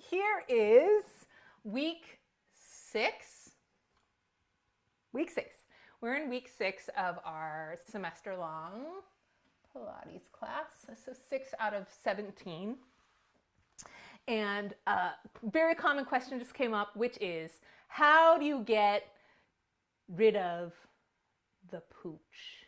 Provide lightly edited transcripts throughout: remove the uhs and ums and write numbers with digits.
here is week 6. Week 6. We're in week 6 of our semester-long Pilates class. So 6 out of 17. And a very common question just came up, which is, how do you get rid of the pooch,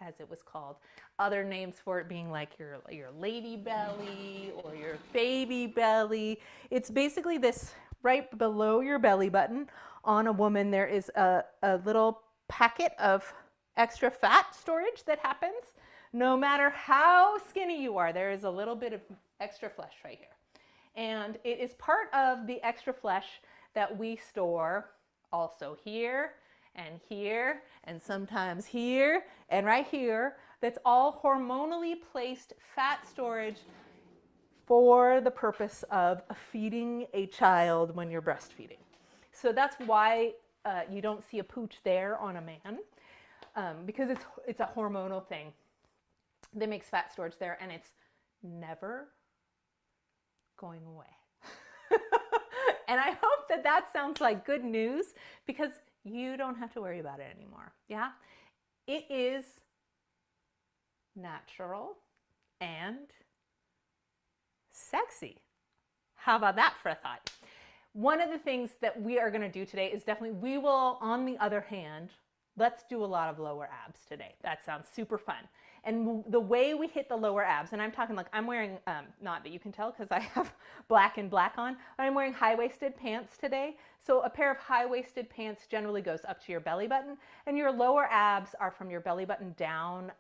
as it was called? Other names for it being like your lady belly or your baby belly. It's basically this right below your belly button. On a woman, there is a little packet of extra fat storage that happens. No matter how skinny you are, there is a little bit of extra flesh right here. And it is part of the extra flesh that we store also here and sometimes here and right here. That's all hormonally placed fat storage for the purpose of feeding a child when you're breastfeeding. So that's why you don't see a pooch there on a man, because it's a hormonal thing that makes fat storage there, and it's never going away. And I hope that that sounds like good news, because you don't have to worry about it anymore. Yeah, it is natural and sexy. How about that for a thought? One of the things that we are going to do today is definitely, we will, on the other hand, let's do a lot of lower abs today. That sounds super fun. And the way we hit the lower abs, and I'm talking like I'm wearing, not that you can tell because I have black and black on, but I'm wearing high-waisted pants today. So a pair of high-waisted pants generally goes up to your belly button, and your lower abs are from your belly button down.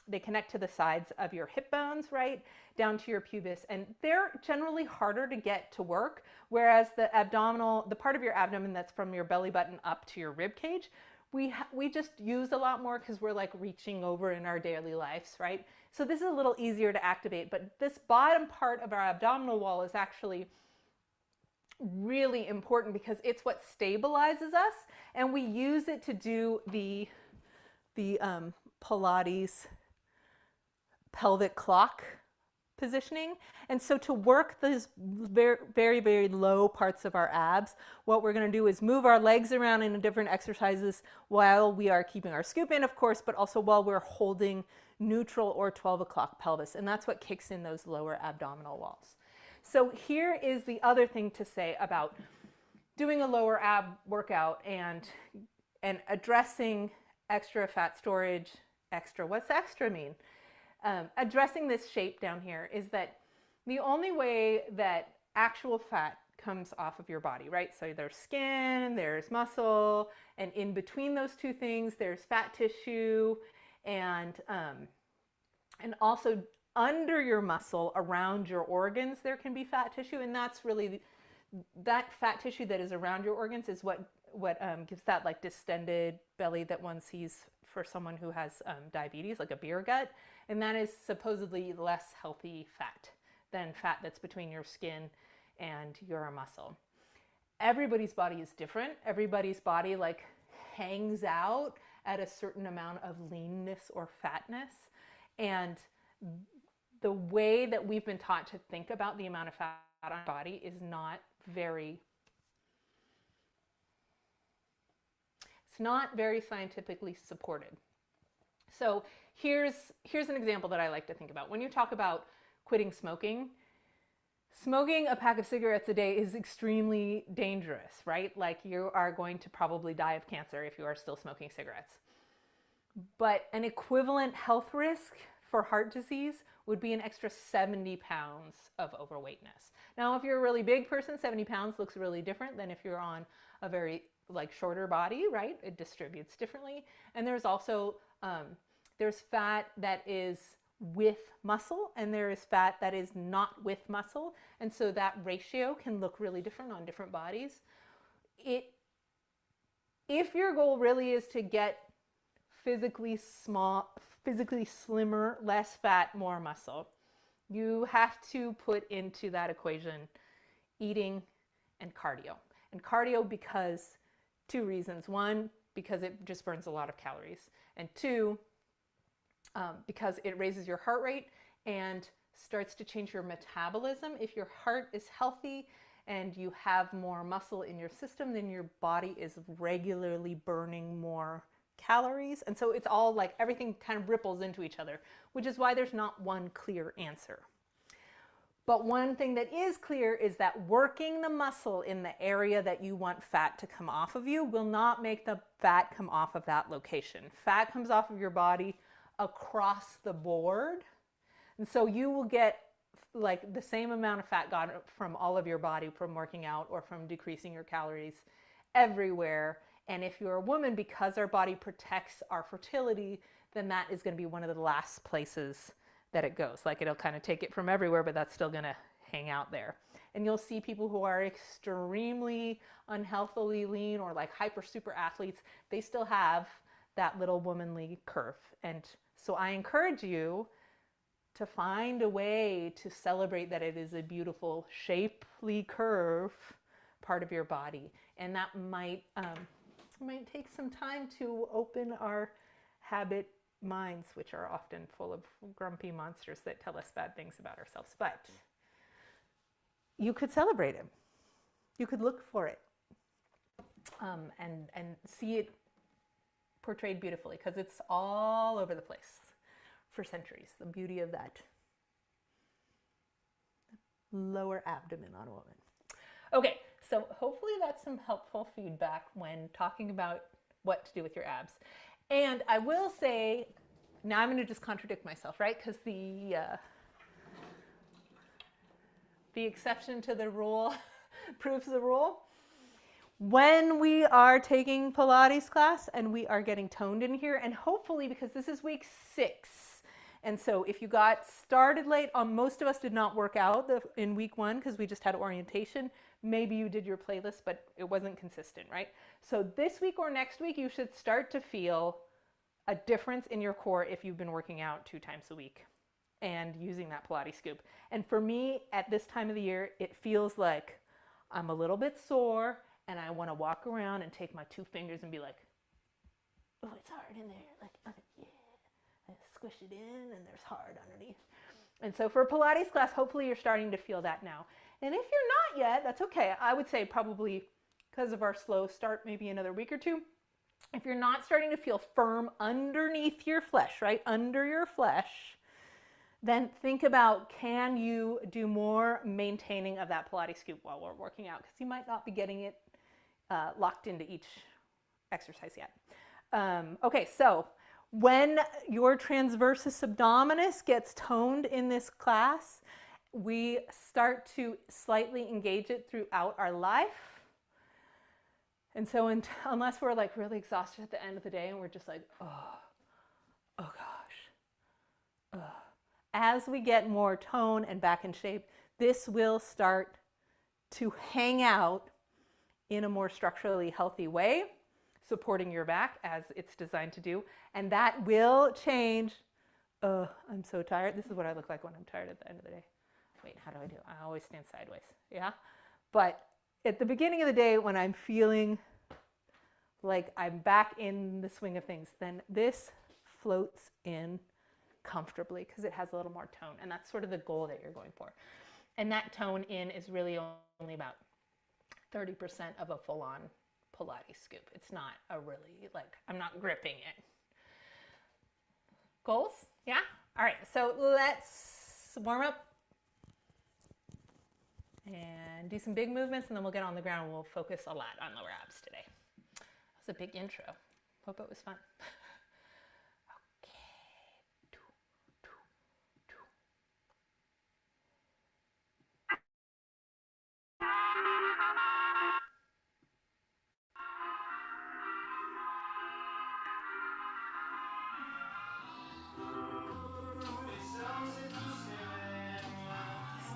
They connect to the sides of your hip bones, right, down to your pubis, and they're generally harder to get to work, whereas the part of your abdomen that's from your belly button up to your rib cage, we just use a lot more because we're like reaching over in our daily lives, right? So this is a little easier to activate, but this bottom part of our abdominal wall is actually really important because it's what stabilizes us, and we use it to do the Pilates pelvic clock positioning. And so to work those very, very, very low parts of our abs, what we're going to do is move our legs around in different exercises while we are keeping our scoop in, of course, but also while we're holding neutral or 12 o'clock pelvis. And that's what kicks in those lower abdominal walls. So here is the other thing to say about doing a lower ab workout and addressing extra fat storage. What's extra mean? Addressing this shape down here is that the only way that actual fat comes off of your body, right? So there's skin, there's muscle, and in between those two things, there's fat tissue, and also under your muscle, around your organs, there can be fat tissue, and that's really that fat tissue that is around your organs is what gives that like distended belly that one sees for someone who has diabetes, like a beer gut. And that is supposedly less healthy fat than fat that's between your skin and your muscle. Everybody's body is different. Everybody's body like hangs out at a certain amount of leanness or fatness. And the way that we've been taught to think about the amount of fat on our body is not very, it's not very scientifically supported. So here's an example that I like to think about. When you talk about quitting smoking, smoking a pack of cigarettes a day is extremely dangerous, right? Like you are going to probably die of cancer if you are still smoking cigarettes. But an equivalent health risk for heart disease would be an extra 70 pounds of overweightness. Now, if you're a really big person, 70 pounds looks really different than if you're on a very like shorter body, right? It distributes differently. And there's also there's fat that is with muscle, and there is fat that is not with muscle, and so that ratio can look really different on different bodies. If your goal really is to get physically slimmer, less fat, more muscle, you have to put into that equation eating and cardio. And cardio because two reasons. One, because it just burns a lot of calories, and two, because it raises your heart rate and starts to change your metabolism. If your heart is healthy and you have more muscle in your system, then your body is regularly burning more calories. And so it's all like everything kind of ripples into each other, which is why there's not one clear answer. But one thing that is clear is that working the muscle in the area that you want fat to come off of you will not make the fat come off of that location. Fat comes off of your body across the board. And so you will get like the same amount of fat gone from all of your body from working out or from decreasing your calories everywhere. And if you're a woman, because our body protects our fertility, then that is going to be one of the last places that it goes. Like it'll kind of take it from everywhere, but that's still going to hang out there. And you'll see people who are extremely unhealthily lean or like hyper super athletes, they still have that little womanly curve. And so I encourage you to find a way to celebrate that it is a beautiful shapely curve part of your body. And that might take some time to open our habit minds, which are often full of grumpy monsters that tell us bad things about ourselves. But you could celebrate it. You could look for it and see it portrayed beautifully, because it's all over the place for centuries, the beauty of that lower abdomen on a woman. Okay, so hopefully that's some helpful feedback when talking about what to do with your abs. And I will say, now I'm going to just contradict myself, right? Because the exception to the rule proves the rule. When we are taking Pilates class and we are getting toned in here, and hopefully because this is week 6, and so if you got started late, most of us did not work out in week 1 because we just had orientation. Maybe you did your playlist, but it wasn't consistent, right? So this week or next week, you should start to feel a difference in your core if you've been working out 2 times a week and using that Pilates scoop. And for me, at this time of the year, it feels like I'm a little bit sore and I want to walk around and take my 2 fingers and be like, oh, it's hard in there. Like, okay, yeah. I squish it in and there's hard underneath. And so for a Pilates class, hopefully you're starting to feel that now. And if you're not yet, that's okay. I would say probably because of our slow start, maybe another week or 2. If you're not starting to feel firm underneath your flesh, right, under your flesh, then think about, can you do more maintaining of that Pilates scoop while we're working out? Because you might not be getting it locked into each exercise yet. Okay, so when your transversus abdominis gets toned in this class, we start to slightly engage it throughout our life. And so unless we're like really exhausted at the end of the day and we're just like, oh gosh. As we get more tone and back in shape, this will start to hang out in a more structurally healthy way, supporting your back as it's designed to do. And that will change. I'm so tired. This is what I look like when I'm tired at the end of the day. Wait, how do I do? I always stand sideways. Yeah? But at the beginning of the day, when I'm feeling like I'm back in the swing of things, then this floats in comfortably because it has a little more tone. And that's sort of the goal that you're going for. And that tone in is really only about 30% of a full-on Pilates scoop. It's not a really, like, I'm not gripping it. Goals? Yeah? All right, so let's warm up and do some big movements, and then we'll get on the ground and we'll focus a lot on lower abs today. That was a big intro. Hope it was fun.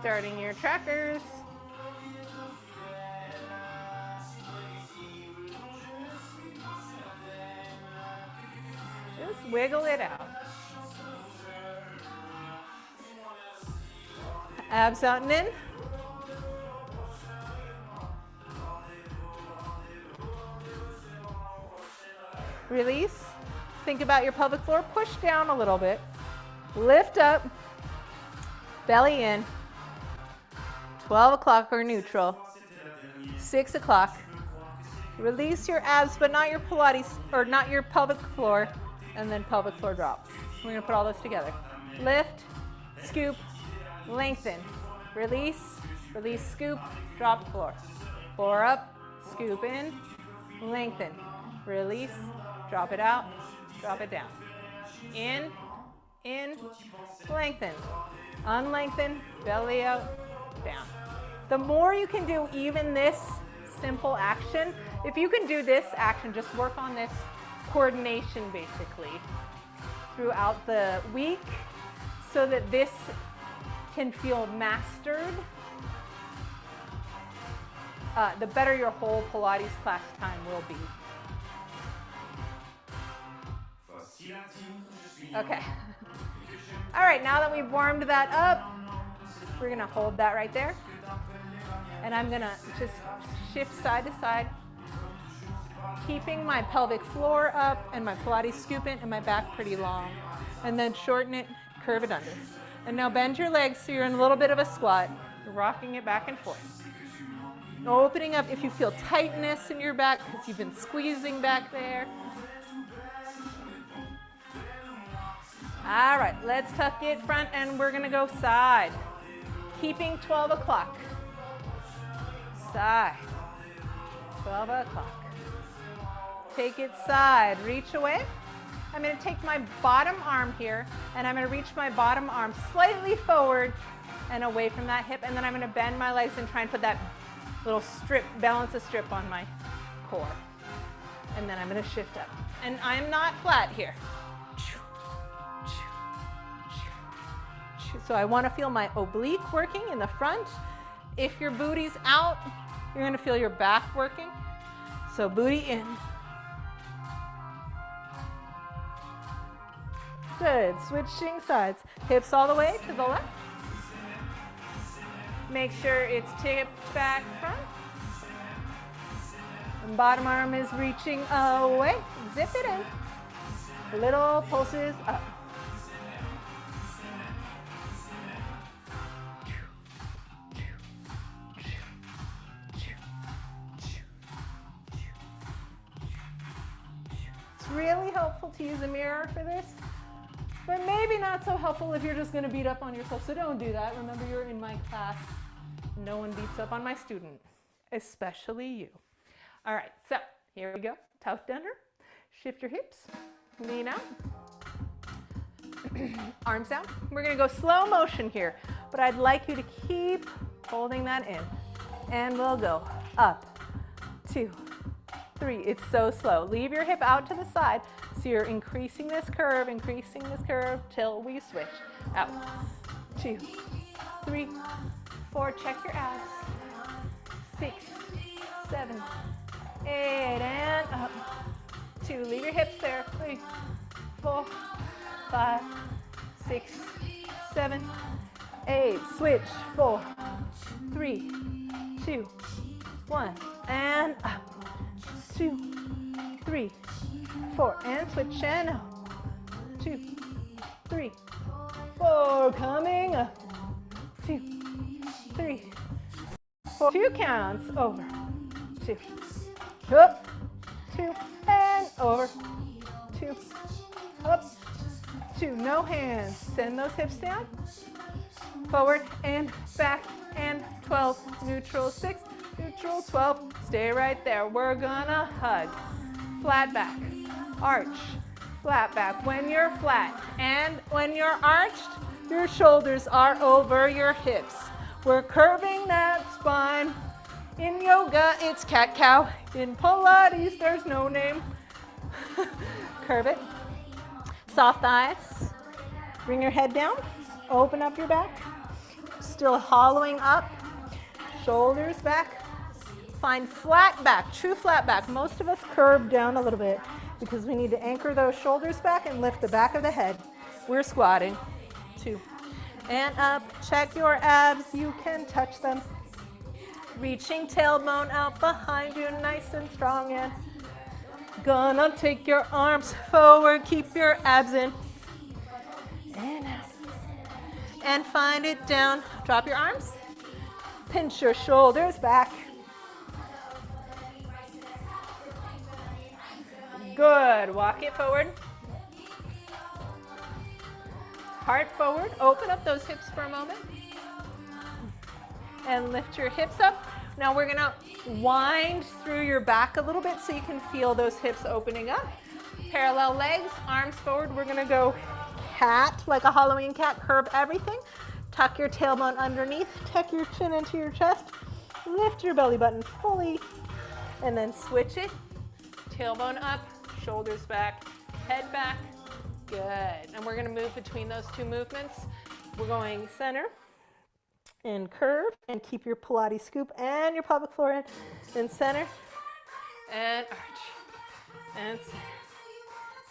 Starting your trackers. Just wiggle it out. Abs out and in. Release. Think about your pelvic floor. Push down a little bit. Lift up. belly in, 12 o'clock or neutral, 6 o'clock. Release your abs, but not your Pilates, or not your pelvic floor, and then pelvic floor drop. We're gonna put all those together. Lift, scoop, lengthen, release, release, scoop, drop floor. Floor up, scoop in, lengthen, release, drop it out, drop it down. In, lengthen, unlengthen, belly out, down. The more you can do even this simple action, if you can do this action, just work on this coordination basically throughout the week so that this can feel mastered, the better your whole Pilates class time will be. Okay. All right, now that we've warmed that up, we're gonna hold that right there. And I'm gonna just shift side to side, keeping my pelvic floor up and my Pilates scoop in and my back pretty long. And then shorten it, curve it under. And now bend your legs so you're in a little bit of a squat. You're rocking it back and forth. Opening up if you feel tightness in your back because you've been squeezing back there. All right, let's tuck it front and we're gonna go side. Keeping 12 o'clock. Side, 12 o'clock. Take it side, reach away. I'm gonna take my bottom arm here and I'm gonna reach my bottom arm slightly forward and away from that hip, and then I'm gonna bend my legs and try and put that little strip, balance a strip on my core. And then I'm gonna shift up. And I'm not flat here. So I wanna feel my oblique working in the front. If your booty's out, you're gonna feel your back working. So booty in. Good, switching sides. Hips all the way to the left. Make sure it's tipped back front. And bottom arm is reaching away. Zip it in. Little pulses up. It's really helpful to use a mirror for this, but maybe not so helpful if you're just going to beat up on yourself. So don't do that. Remember, you're in my class. No one beats up on my student, especially you. All right, so here we go. Tucked under. Shift your hips. Lean out. Arms down. We're going to go slow motion here, but I'd like you to keep holding that in. And we'll go up, 2, 3. It's so slow. Leave your hip out to the side. So you're increasing this curve till we switch. Out. 2, 3, 4. Check your abs. 6, 7, 8, and up. 2. Leave your hips there. 3, 4, 5, 6, 7, 8. Switch. 4, 3, 2, 1, and up. 2, 3, 4, and switch and up. 2, 3, 4, coming up. 2, 3, 4. 2 counts. Over. 2, up. 2, and over. 2, up. 2. No hands. Send those hips down. Forward and back and 12. Neutral 6. Neutral 12. Stay right there. We're gonna hug. Flat back. Arch. Flat back. When you're flat and when you're arched, your shoulders are over your hips. We're curving that spine. In yoga, it's cat-cow. In Pilates, there's no name. Curve it. Soft eyes. Bring your head down. Open up your back. Still hollowing up. Shoulders back. Find flat back, true flat back. Most of us curve down a little bit because we need to anchor those shoulders back and lift the back of the head. We're squatting. 2. And up. Check your abs. You can touch them. Reaching tailbone out behind you, nice and strong. And gonna take your arms forward. Keep your abs in. And out. and find it down. Drop your arms. Pinch your shoulders back. Good. Walk it forward. Heart forward. Open up those hips for a moment. And lift your hips up. Now we're going to wind through your back a little bit so you can feel those hips opening up. Parallel legs, arms forward. We're going to go cat, like a Halloween cat. Curve everything. Tuck your tailbone underneath. Tuck your chin into your chest. Lift your belly button fully. And then switch it. Tailbone up, shoulders back, head back. Good. And we're going to move between those two movements. We're going center and curve, and keep your Pilates scoop and your pelvic floor in center and arch and center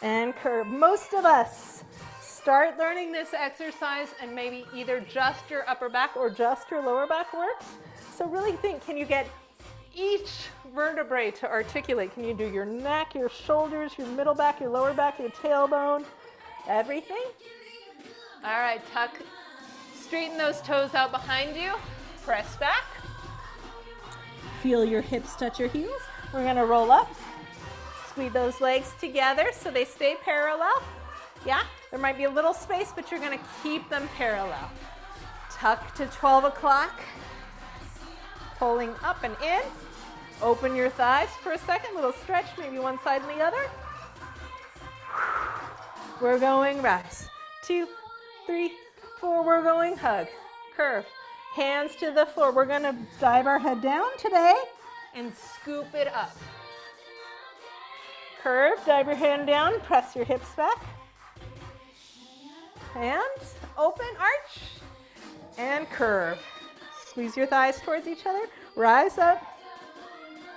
and curve. Most of us start learning this exercise and maybe either just your upper back or just your lower back works. So really think, can you get each vertebrae to articulate? Can you do your neck, your shoulders, your middle back, your lower back, your tailbone, everything? All right, tuck, straighten those toes out behind you. Press back. Feel your hips touch your heels. We're gonna roll up. Squeeze those legs together so they stay parallel. Yeah, there might be a little space, but you're gonna keep them parallel. Tuck to 12 o'clock. Pulling up and in. Open your thighs for a second, little stretch, maybe one side and the other. We're going rise. 2, 3, 4, we're going hug. Curve. Hands to the floor. We're gonna dive our head down today and scoop it up. Curve, dive your hand down, press your hips back. Hands, open, arch, and curve. Squeeze your thighs towards each other. Rise up.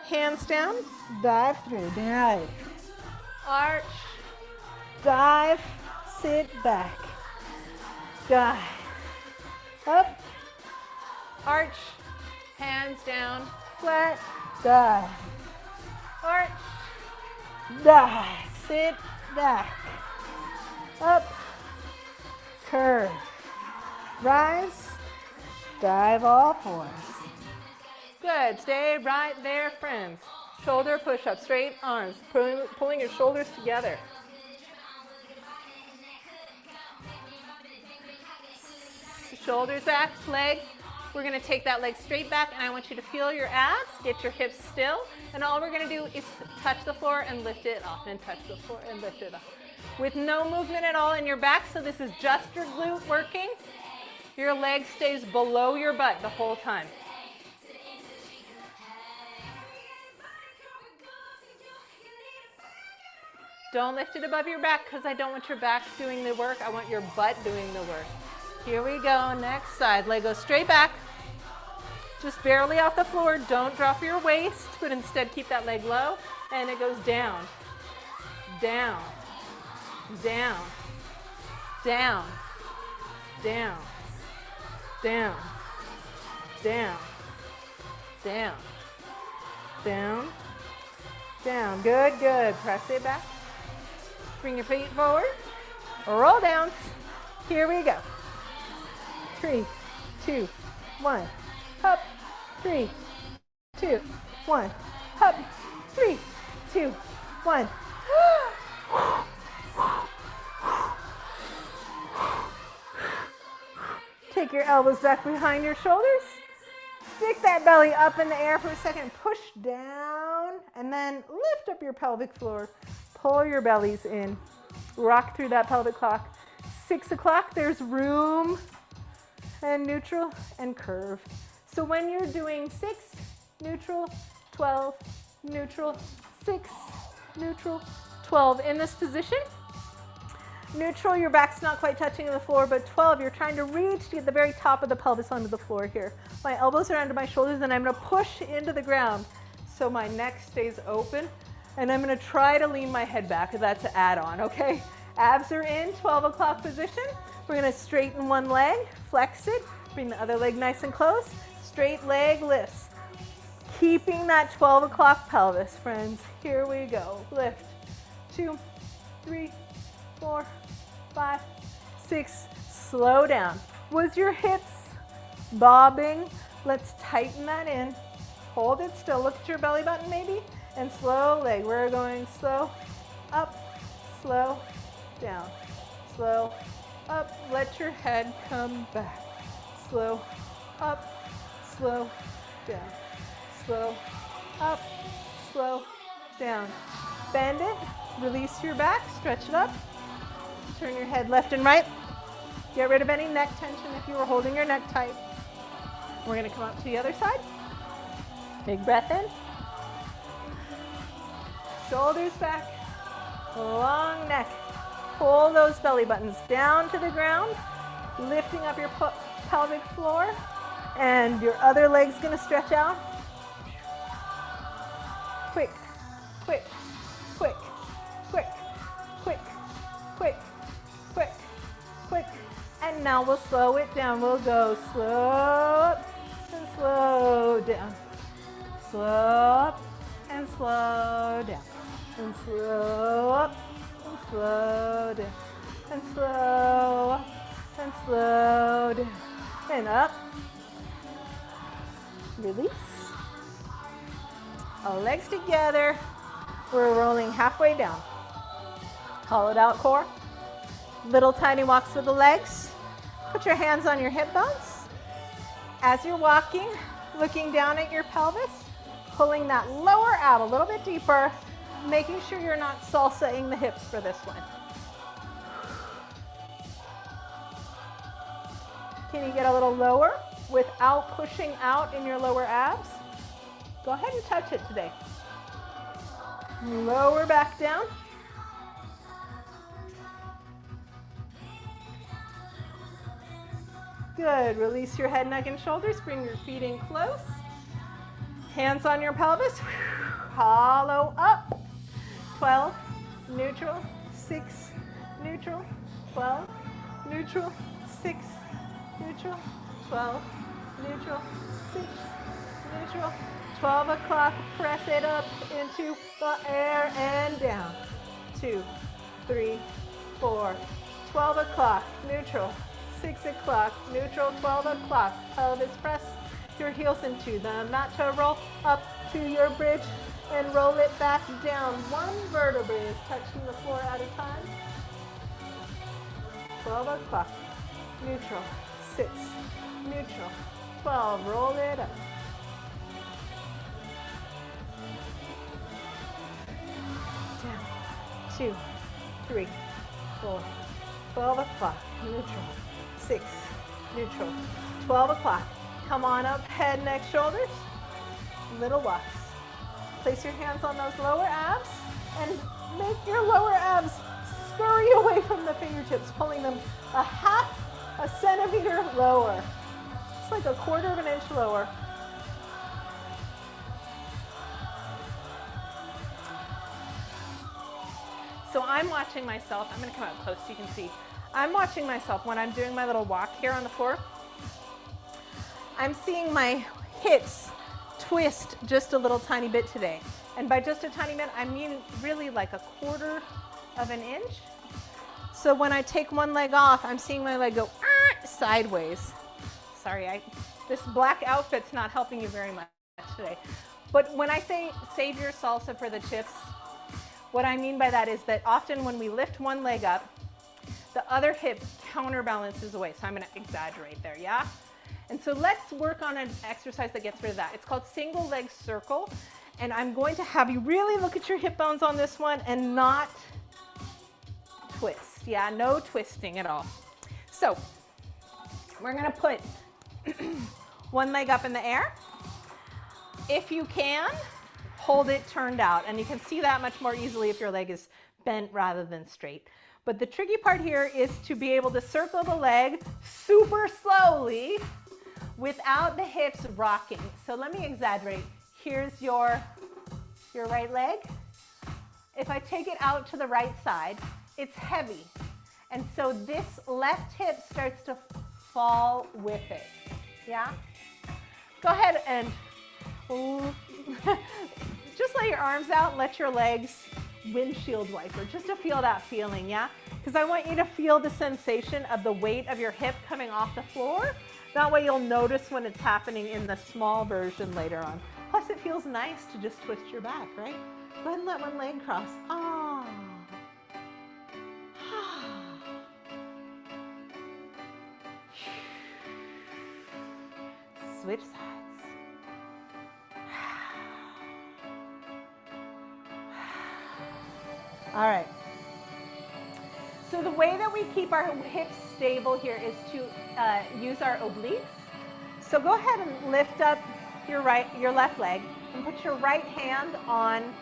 Hands down. Dive through. Dive. Arch. Dive. Sit back. Dive. Up. Arch. Hands down. Flat. Dive. Arch. Dive. Sit back. Up. Curve. Rise. Dive all fours. Good. Stay right there, friends. Shoulder push-up, straight arms, pulling your shoulders together. Shoulders back, leg. We're going to take that leg straight back, and I want you to feel your abs, get your hips still, and all we're going to do is touch the floor and lift it off, and touch the floor and lift it off. With no movement at all in your back, so this is just your glute working. Your leg stays below your butt the whole time. Don't lift it above your back because I don't want your back doing the work. I want your butt doing the work. Here we go. Next side. Leg goes straight back. Just barely off the floor. Don't drop your waist, but instead keep that leg low. And it goes down, down, down, down, down, down, down, down, down, down. Good, good. Press it back. Bring your feet forward. Roll down. Here we go. 3, 2, 1. Up. 3, 2, 1. Up. 3, 2, 1. Take your elbows back behind your shoulders. Stick that belly up in the air for a second. Push down and then lift up your pelvic floor. Pull your bellies in. Rock through that pelvic clock. 6 o'clock, there's room and neutral and curve. So when you're doing 6, neutral, 12, neutral, 6, neutral, 12 in this position. Neutral, your back's not quite touching the floor, but 12, you're trying to reach to get the very top of the pelvis onto the floor here. My elbows are under my shoulders and I'm gonna push into the ground so my neck stays open. And I'm gonna try to lean my head back, that's an add-on, okay? Abs are in, 12 o'clock position. We're gonna straighten one leg, flex it, bring the other leg nice and close. Straight leg lifts. Keeping that 12 o'clock pelvis, friends. Here we go. Lift. 2, 3, 4, 5, 6. Slow down. Was your hips bobbing? Let's tighten that in. Hold it still. Look at your belly button maybe. And slow leg. We're going slow, up, slow, down, slow, up. Let your head come back. Slow, up, slow, down, slow, up, slow, down. Bend it, release your back, stretch it up. Turn your head left and right. Get rid of any neck tension if you were holding your neck tight. We're going to come up to the other side. Big breath in. Shoulders back, long neck. Pull those belly buttons down to the ground, lifting up your pelvic floor, and your other leg's going to stretch out. Quick, quick, quick, quick, quick, quick, quick, quick. And now we'll slow it down. We'll go slow up and slow down. Slow up and slow down. And slow up and slow down. And slow up and slow down. And up. Release. All legs together. We're rolling halfway down. Hollowed out core. Little tiny walks with the legs. Put your hands on your hip bones. As you're walking, looking down at your pelvis, pulling that lower out a little bit deeper, making sure you're not salsaing the hips for this one. Can you get a little lower without pushing out in your lower abs? Go ahead and touch it today. Lower back down. Good. Release your head, neck, and shoulders. Bring your feet in close. Hands on your pelvis. Hollow up. 12, neutral, 6, neutral, 12, neutral, 6, neutral, 12, neutral, 6, neutral. 12 o'clock, press it up into the air and down. 2, 3, 4. 12 o'clock, neutral. 6 o'clock, neutral. 12 o'clock, pelvis press your heels into the mat to roll up to your bridge and roll it back down. One vertebrae is touching the floor at a time. 12 o'clock, neutral. 6, neutral. 12, roll it up. Down. 2, 3, 4. 12 o'clock, neutral. 6, neutral. 12 o'clock. Come on up, head, neck, shoulders. Little walks. Place your hands on those lower abs and make your lower abs scurry away from the fingertips, pulling them a half a centimeter lower. It's like a quarter of an inch lower. So I'm watching myself. I'm going to come up close so you can see. I'm watching myself when I'm doing my little walk here on the floor. I'm seeing my hips twist just a little tiny bit today. And by just a tiny bit, I mean really like a quarter of an inch. So when I take one leg off, I'm seeing my leg go sideways. Sorry, this black outfit's not helping you very much today. But when I say save your salsa for the chips, what I mean by that is that often when we lift one leg up, the other hip counterbalances away. So I'm going to exaggerate there, yeah? And so let's work on an exercise that gets rid of that. It's called single leg circle. And I'm going to have you really look at your hip bones on this one and not twist. Yeah, no twisting at all. So we're going to put one leg up in the air. If you can, hold it turned out. And you can see that much more easily if your leg is bent rather than straight. But the tricky part here is to be able to circle the leg super slowly without the hips rocking. So let me exaggerate. Here's your right leg. If I take it out to the right side, it's heavy. And so this left hip starts to fall with it. Yeah? Go ahead and just lay your arms out and let your legs windshield wiper, just to feel that feeling, yeah? because I want you to feel the sensation of the weight of your hip coming off the floor. That way you'll notice when it's happening in the small version later on. Plus it feels nice to just twist your back, right? Go ahead and let one leg cross. Ah. Switch sides. All right. So the way that we keep our hips stable here is to use our obliques. So go ahead and lift up your left leg and put your right hand on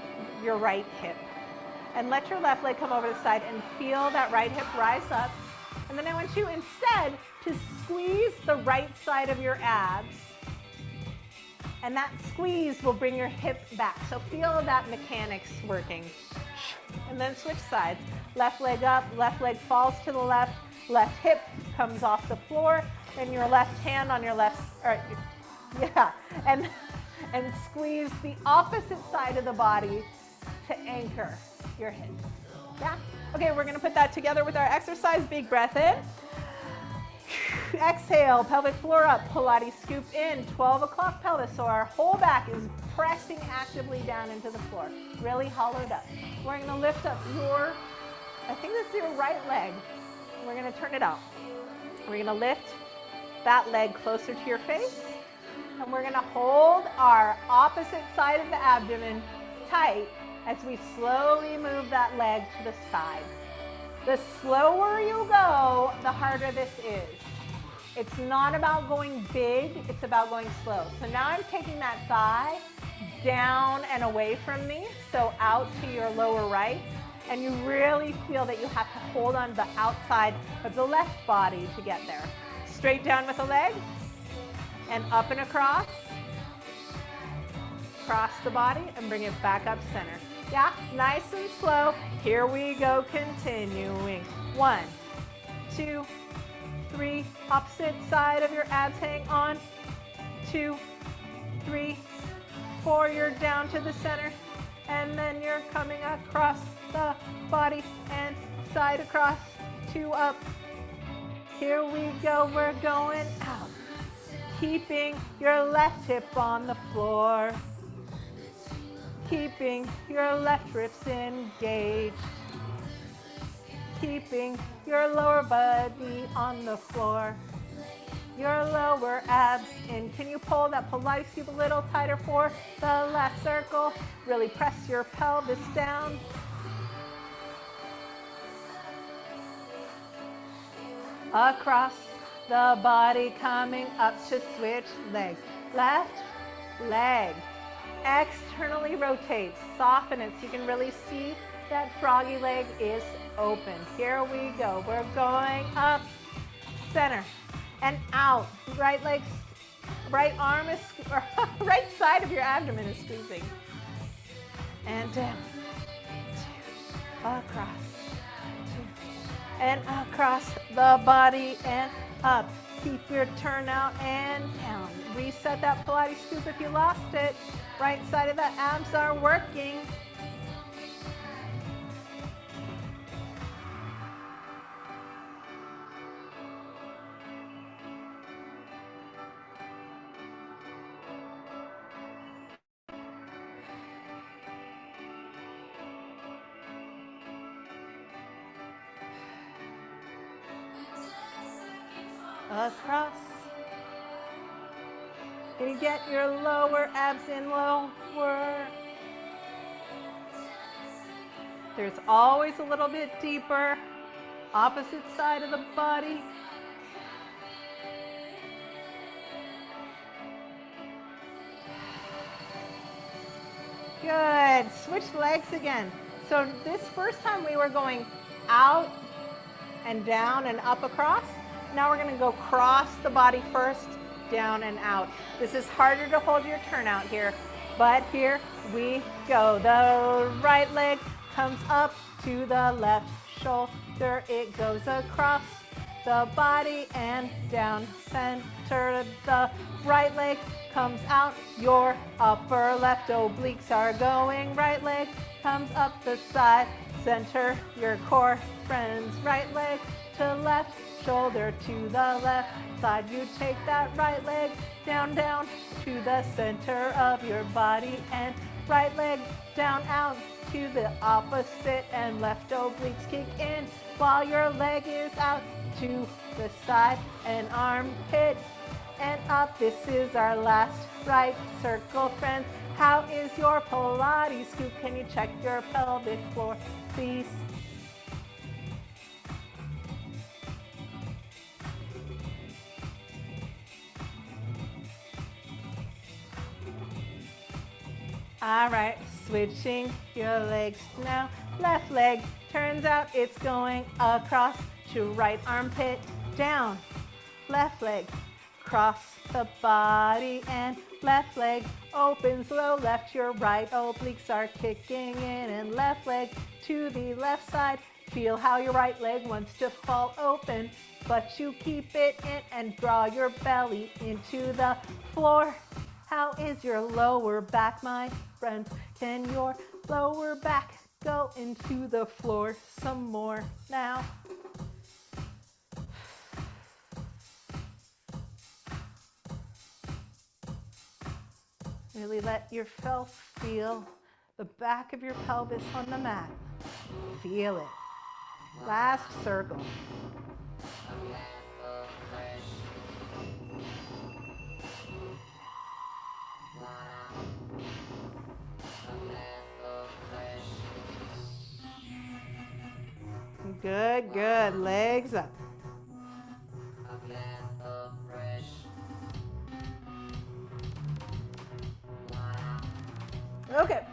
your right hip. And let your left leg come over the side and feel that right hip rise up. And then I want you instead to squeeze the right side of your abs. And that squeeze will bring your hip back. So feel that mechanics working. And then switch sides. Left leg up, left leg falls to the left, left hip comes off the floor, and your left hand on your left, and squeeze the opposite side of the body to anchor your hip. Yeah? Okay, we're gonna put that together with our exercise. Big breath in. Exhale, pelvic floor up, Pilates scoop in, 12 o'clock pelvis, so our whole back is pressing actively down into the floor, really hollowed up. We're gonna lift up I think this is your right leg. We're gonna turn it out. We're gonna lift that leg closer to your face, and we're gonna hold our opposite side of the abdomen tight as we slowly move that leg to the side. The slower you go, the harder this is. It's not about going big, it's about going slow. So now I'm taking that thigh down and away from me, so out to your lower right, and you really feel that you have to hold on the outside of the left body to get there. Straight down with the leg, and up and across. Cross the body and bring it back up center. Yeah, nice and slow. Here we go, continuing. 1, 2, 3, opposite side of your abs, hang on. 2, 3, 4, you're down to the center. And then you're coming across the body and side across, 2 up. Here we go, we're going out. Keeping your left hip on the floor. Keeping your left ribs engaged. Keeping your lower body on the floor. Your lower abs in. Can you pull that Pilates cube a little tighter for the last circle? Really press your pelvis down. Across the body, coming up to switch legs. Left leg. Externally rotate, soften it so you can really see that froggy leg is open. Here we go. We're going up, center, and out. Right leg, right arm is, or right side of your abdomen is squeezing. And down, 2, across, 2, and across the body and up. Keep your turnout and down. Reset that Pilates scoop if you lost it. Right side of the abs are working. Across. Can you get your lower abs in lower? There's always a little bit deeper. Opposite side of the body. Good. Switch legs again. So this first time we were going out and down and up across. Now we're going to go cross the body first, down and out. This is harder to hold your turnout here, but here we go. The right leg comes up to the left shoulder. It goes across the body and down center. The right leg comes out. Your upper left obliques are going. Right leg comes up the side. Center your core, friends. Right leg to left, shoulder to the left side. You take that right leg down, down to the center of your body, and right leg down, out to the opposite, and left obliques kick in while your leg is out to the side, and armpit and up. This is our last right circle, friends. How is your Pilates scoop? Can you check your pelvic floor, please? All right, switching your legs now. Left leg turns out, it's going across to right armpit, down. Left leg, cross the body, and left leg opens low, left. Your right obliques are kicking in, and left leg to the left side. Feel how your right leg wants to fall open, but you keep it in and draw your belly into the floor. How is your lower back, my friends? Can your lower back go into the floor some more now? Really let yourself feel the back of your pelvis on the mat. Feel it. Last circle. Good, good. Legs up. Okay.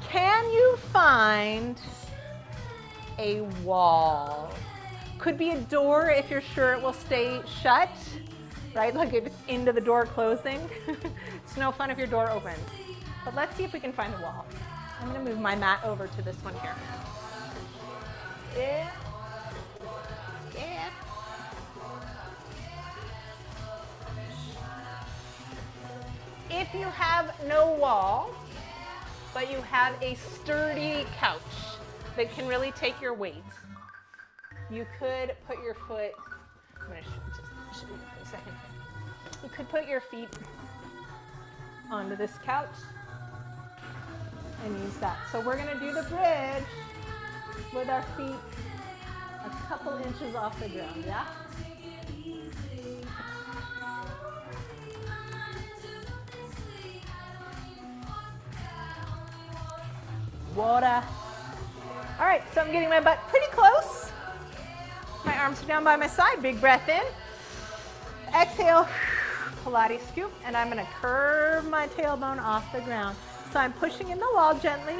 Can you find a wall? Could be a door if you're sure it will stay shut, right? Like if it's into the door closing. It's no fun if your door opens. But let's see if we can find a wall. I'm going to move my mat over to this one here. Yeah. Yeah. If you have no wall, but you have a sturdy couch that can really take your weight, you could put your foot, I'm going to show you for a second. You could put your feet onto this couch and use that. So we're going to do the bridge with our feet a couple inches off the ground, yeah? Water. All right, so I'm getting my butt pretty close. My arms are down by my side. Big breath in. Exhale, Pilates scoop, and I'm going to curve my tailbone off the ground. So I'm pushing in the wall gently,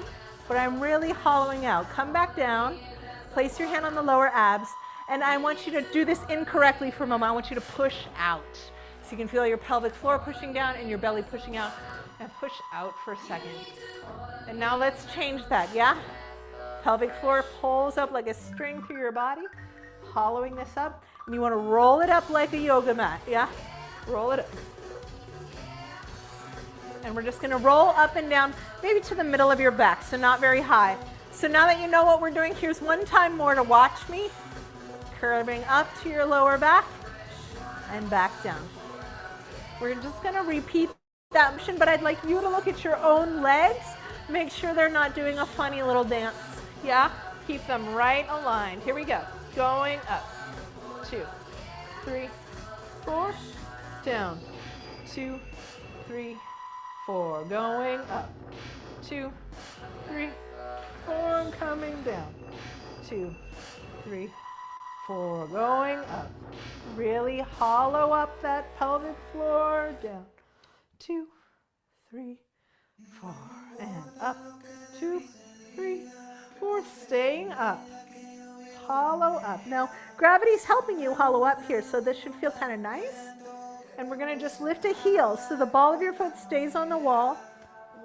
but I'm really hollowing out. Come back down. Place your hand on the lower abs, and I want you to do this incorrectly for a moment. I want you to push out. So you can feel your pelvic floor pushing down and your belly pushing out, and push out for a second. And now let's change that, yeah? Pelvic floor pulls up like a string through your body, hollowing this up. And you want to roll it up like a yoga mat, yeah? Roll it up. And we're just going to roll up and down, maybe to the middle of your back, so not very high. So now that you know what we're doing, here's one time more to watch me. Curving up to your lower back and back down. We're just going to repeat that motion, but I'd like you to look at your own legs. Make sure they're not doing a funny little dance. Yeah? Keep them right aligned. Here we go. Going up. 2, 3, 4. Down. 2, 3, 4. Going up. 2, 3, 4. And coming down. 2, 3, 4. Going up. Really hollow up that pelvic floor. Down. 2, 3, 4. And up. 2, 3, 4. Staying up. Hollow up. Now, gravity's helping you hollow up here, so this should feel kind of nice. And we're going to just lift a heel so the ball of your foot stays on the wall.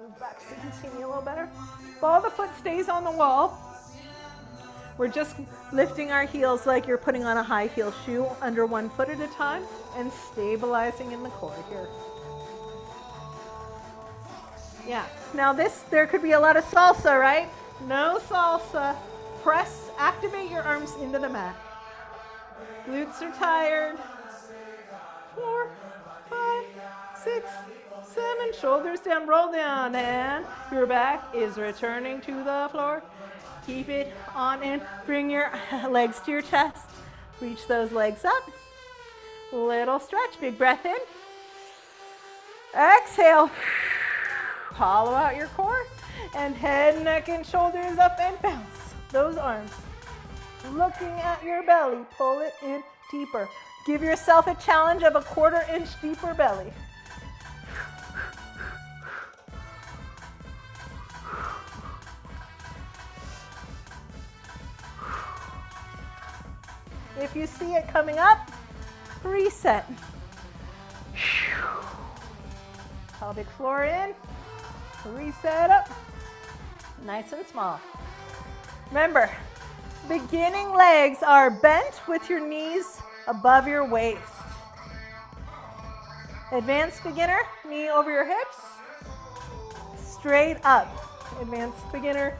Move back so you can see me a little better. Ball of the foot stays on the wall. We're just lifting our heels like you're putting on a high heel shoe under one foot at a time and stabilizing in the core here. Yeah. Now there could be a lot of salsa, right? No salsa. Press, activate your arms into the mat. Glutes are tired. 4, 5, 6, 7. Shoulders down, roll down, and your back is returning to the floor. Keep it on in. Bring your legs to your chest. Reach those legs up. Little stretch. Big breath in. Exhale. Hollow out your core. And head, neck, and shoulders up and bounce. Those arms. Looking at your belly. Pull it in deeper. Give yourself a challenge of a 1/4 inch deeper belly. If you see it coming up, reset. Pelvic floor in, reset up, nice and small. Remember, beginning legs are bent with your knees above your waist. Advanced beginner, knee over your hips, straight up. Advanced beginner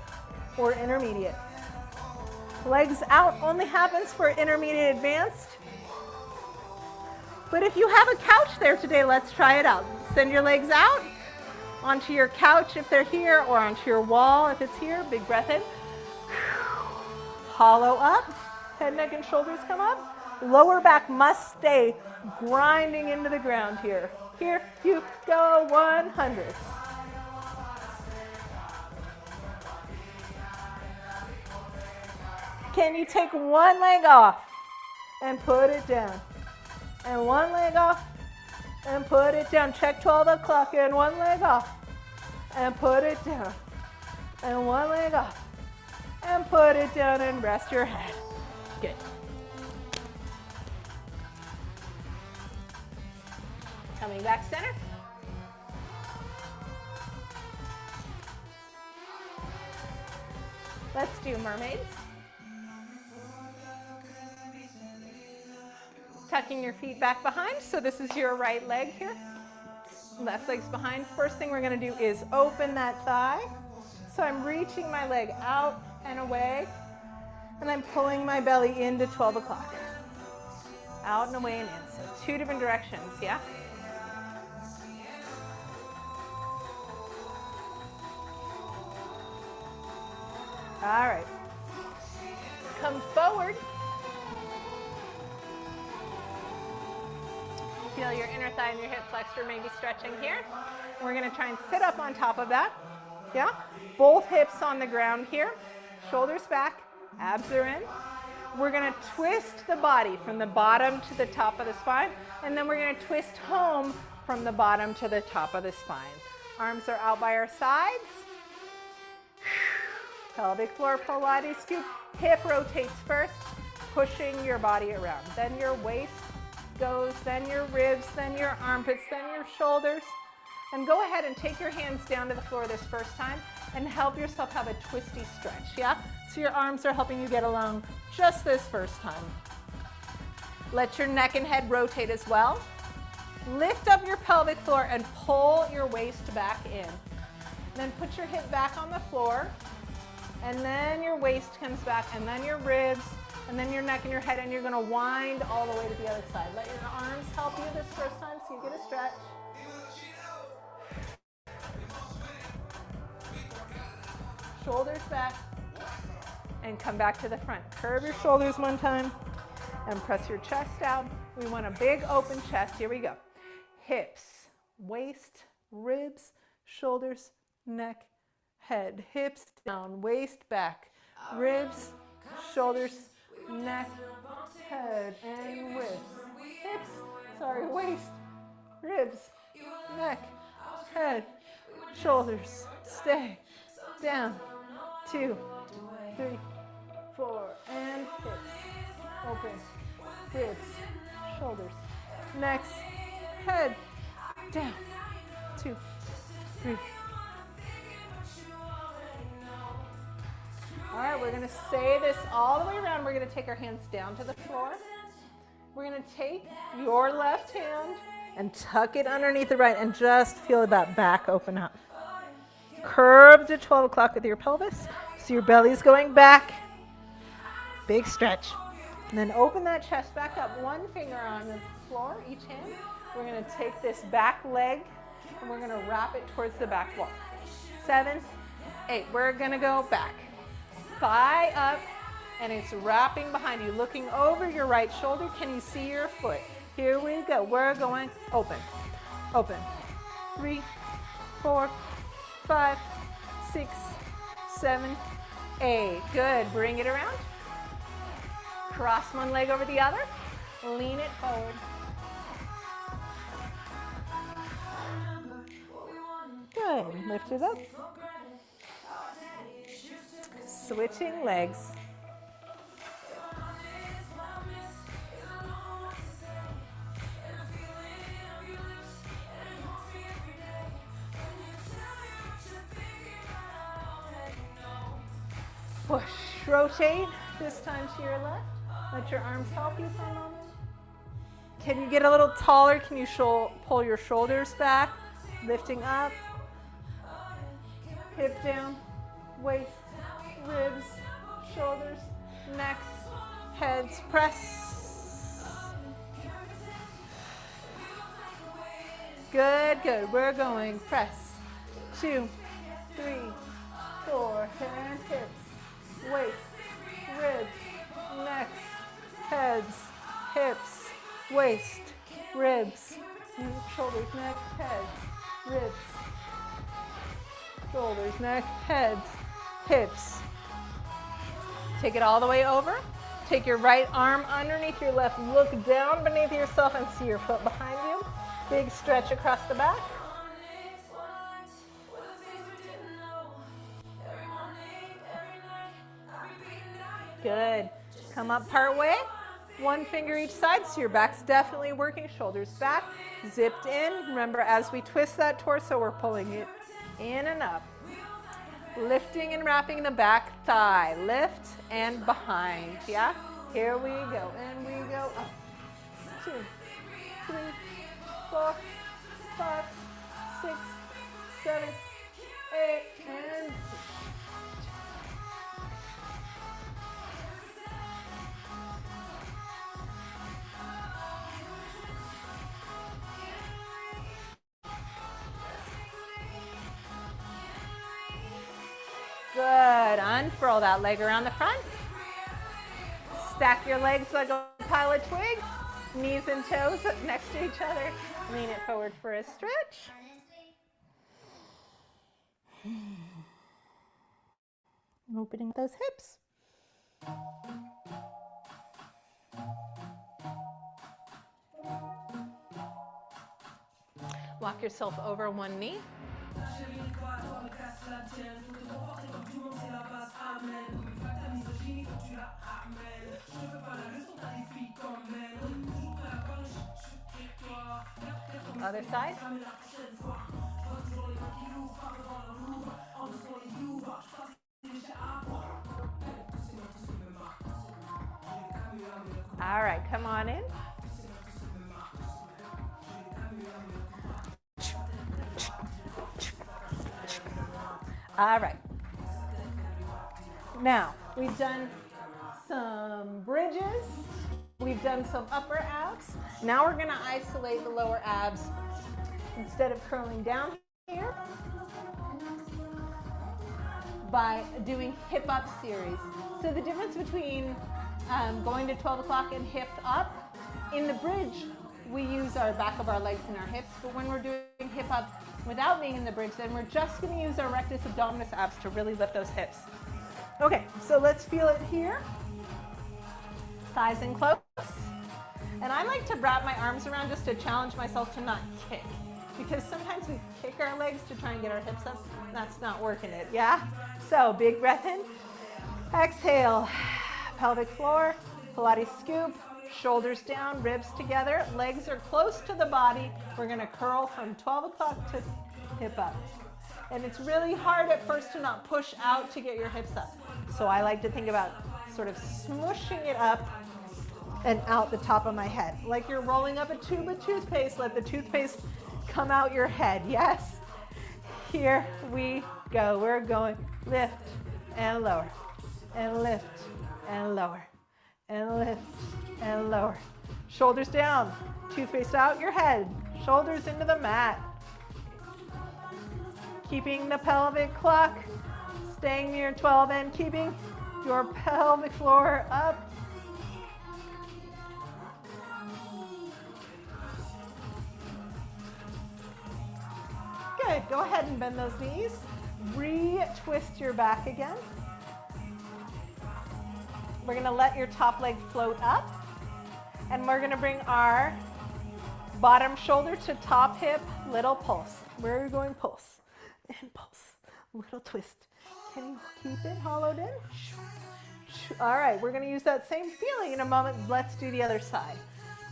or intermediate. Legs out only happens for intermediate advanced. But if you have a couch there today, let's try it out. Send your legs out onto your couch if they're here, or onto your wall if it's here. Big breath in. Hollow up. Head, neck, and shoulders come up. Lower back must stay grinding into the ground here. Here you go, 100. Can you take one leg off and put it down? And one leg off and put it down. Check 12 o'clock and one leg off and put it down. And one leg off and put it down and rest your head. Good. Coming back center. Let's do mermaids. Tucking your feet back behind. So this is your right leg here. Left leg's behind. First thing we're going to do is open that thigh. So I'm reaching my leg out and away, and I'm pulling my belly into 12 o'clock. Out and away and in. So 2 different directions, yeah? All right. Come forward. Feel your inner thigh and your hip flexor maybe stretching here. We're going to try and sit up on top of that. Yeah? Both hips on the ground here. Shoulders back. Abs are in. We're going to twist the body from the bottom to the top of the spine. And then we're going to twist home from the bottom to the top of the spine. Arms are out by our sides. Pelvic floor Pilates scoop. Hip rotates first, pushing your body around. Then your waist goes, then your ribs, then your armpits, then your shoulders. And go ahead and take your hands down to the floor this first time and help yourself have a twisty stretch, yeah? So your arms are helping you get along just this first time. Let your neck and head rotate as well. Lift up your pelvic floor and pull your waist back in. Then put your hip back on the floor, and then your waist comes back, and then your ribs, and then your neck and your head, and you're gonna wind all the way to the other side. Let your arms help you this first time so you get a stretch. Shoulders back, and come back to the front. Curve your shoulders one time, and press your chest out. We want a big open chest. Here we go. Hips, waist, ribs, shoulders, neck, head. Hips down, waist back, ribs, shoulders, neck, head, and waist. Waist, ribs, neck, head, shoulders. Stay down. 2, 3, 4, and hips. Open. Ribs, shoulders, necks, head, down. 2, 3. All right, we're going to say this all the way around. We're going to take our hands down to the floor. We're going to take your left hand and tuck it underneath the right and just feel that back open up. Curve to 12 o'clock with your pelvis. So your belly's going back. Big stretch. And then open that chest back up. One finger on the floor, each hand. We're going to take this back leg and we're going to wrap it towards the back wall. 7, 8. We're going to go back. Thigh up, and it's wrapping behind you, looking over your right shoulder. Can you see your foot? Here we go. We're going open, open. 3, 4, 5, 6, 7, 8. Good. Bring it around. Cross one leg over the other. Lean it forward. Good. Lift it up. Switching legs. Push, rotate, this time to your left. Let your arms help you for a moment. Can you get a little taller? Can you pull your shoulders back? Lifting up. Hip down, waist, ribs, shoulders, necks, heads, press. Good, good. We're going press. 2, 3, 4, hands, hips, waist, ribs, necks, heads, hips, waist, ribs, shoulders, neck, heads, ribs, shoulders, neck, heads, hips. Take it all the way over. Take your right arm underneath your left. Look down beneath yourself and see your foot behind you. Big stretch across the back. Good. Come up part way. One finger each side, so your back's definitely working. Shoulders back, zipped in. Remember, as we twist that torso, we're pulling it in and up. Lifting and wrapping the back thigh. Lift and behind, yeah? Here we go, and we go up. 2, 3, 4, 5, 6, 7, 8, and good. Unfurl that leg around the front. Stack your legs like a pile of twigs. Knees and toes next to each other. Lean it forward for a stretch. Opening those hips. Walk yourself over one knee. Other side. All right, come on in. All right. Now, we've done some bridges. We've done some upper abs. Now we're going to isolate the lower abs. Instead of curling down here, by doing hip up series. So the difference between going to 12 o'clock and hip up, in the bridge, we use our back of our legs and our hips, but when we're doing hip up without being in the bridge, then we're just going to use our rectus abdominis abs to really lift those hips. Okay, so let's feel it here. Thighs in close. And I like to wrap my arms around just to challenge myself to not kick. Because sometimes we kick our legs to try and get our hips up. That's not working it, yeah? So big breath in. Exhale. Pelvic floor, Pilates scoop, shoulders down, ribs together. Legs are close to the body. We're going to curl from 12 o'clock to hip up. And it's really hard at first to not push out to get your hips up. So I like to think about sort of smooshing it up and out the top of my head. Like you're rolling up a tube of toothpaste. Let the toothpaste come out your head. Yes. Here we go. We're going lift, and lower, and lift, and lower, and lift, and lower. Shoulders down, toothpaste out your head, shoulders into the mat. Keeping the pelvic clock staying near 12 and keeping your pelvic floor up. Good, go ahead and bend those knees. Re-twist your back again. We're gonna let your top leg float up, and we're gonna bring our bottom shoulder to top hip, little pulse. Where are you going? Pulse, and pulse, little twist. Can you keep it hollowed in? All right, we're gonna use that same feeling in a moment. Let's do the other side.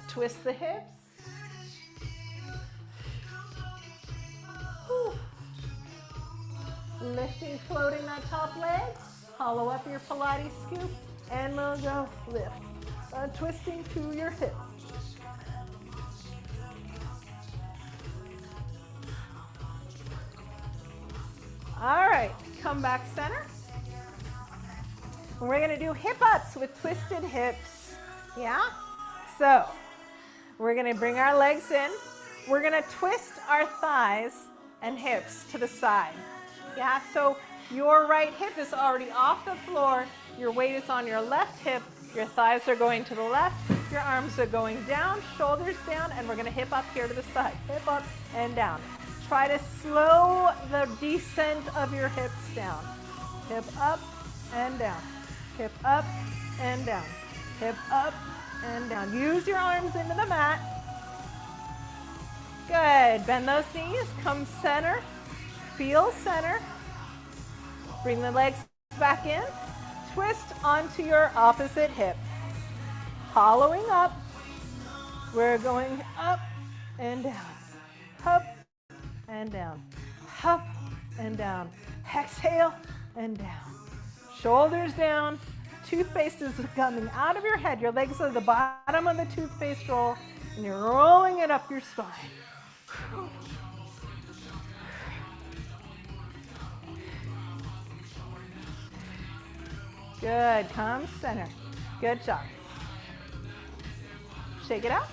Twist the hips. Whew. Lifting, floating that top leg. Hollow up your Pilates scoop, and we'll go lift. Twisting to your hip. All right, come back center. We're gonna do hip ups with twisted hips, yeah? So, we're gonna bring our legs in. We're gonna twist our thighs and hips to the side, yeah? So, your right hip is already off the floor. Your weight is on your left hip. Your thighs are going to the left. Your arms are going down, shoulders down, and we're gonna hip up here to the side. Hip up and down. Try to slow the descent of your hips down. Hip up and down. Hip up and down. Hip up and down. Use your arms into the mat. Good. Bend those knees. Come center. Feel center. Bring the legs back in. Twist onto your opposite hip. Hollowing up. We're going up and down. Up and down. Up and down. Exhale and down. Shoulders down. Toothpaste is coming out of your head. Your legs are the bottom of the toothpaste roll, and you're rolling it up your spine. Good. Come center. Good job. Shake it out.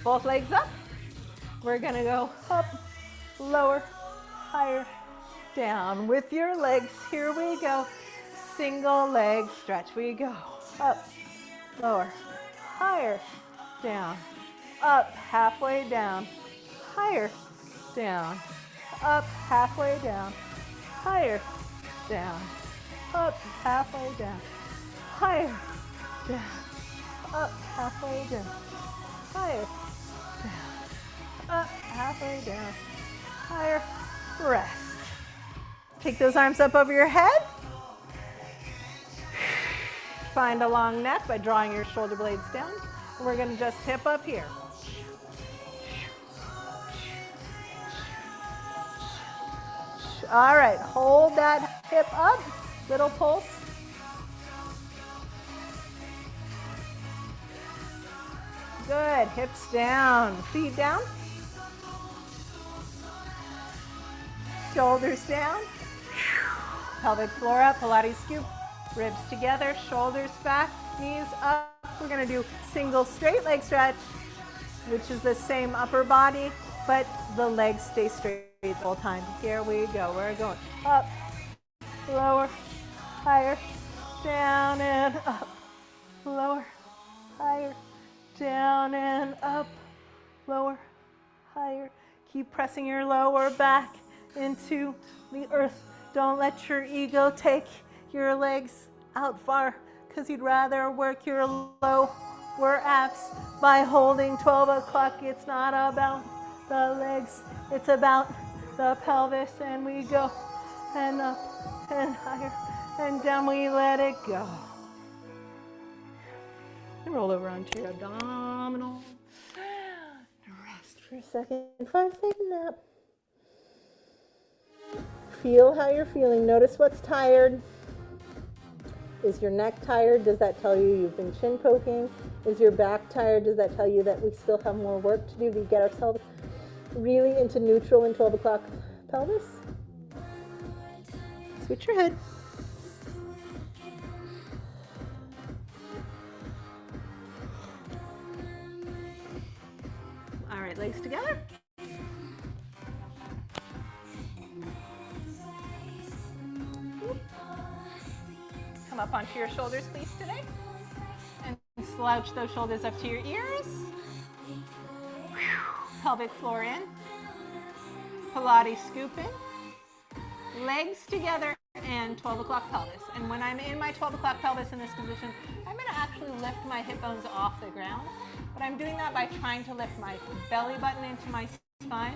Both legs up. We're gonna go up, lower, higher, down with your legs. Here we go. Single leg stretch. We go up, lower, higher, down, up, halfway down, higher, down, up, halfway down, higher, down, up, halfway down, higher, down, up, halfway down, higher, down, up, halfway down, higher, rest. Take those arms up over your head. Find a long neck by drawing your shoulder blades down. And we're going to just hip up here. All right, hold that hip up, little pulse. Good, hips down, feet down. Shoulders down. Pelvic floor up, Pilates scoop. Ribs together, shoulders back, knees up. We're gonna do single straight leg stretch, which is the same upper body, but the legs stay straight the whole time. Here we go, we're going up, lower, higher, down and up, lower, higher, down and up, lower, higher. Keep pressing your lower back into the earth. Don't let your ego take your legs out far, because you'd rather work your lower abs by holding 12 o'clock. It's not about the legs, it's about the pelvis. And we go and up and higher and down, we let it go. And roll over onto your abdominal. Rest for a second. 5-second nap. Feel how you're feeling. Notice what's tired. Is your neck tired? Does that tell you you've been chin poking? Is your back tired? Does that tell you that we still have more work to do to get ourselves really into neutral in 12 o'clock pelvis? Switch your head. All right, legs together. Come up onto your shoulders, please, today. And slouch those shoulders up to your ears. Pelvic floor in. Pilates scoop in. Legs together and 12 o'clock pelvis. And when I'm in my 12 o'clock pelvis in this position, I'm going to actually lift my hip bones off the ground. But I'm doing that by trying to lift my belly button into my spine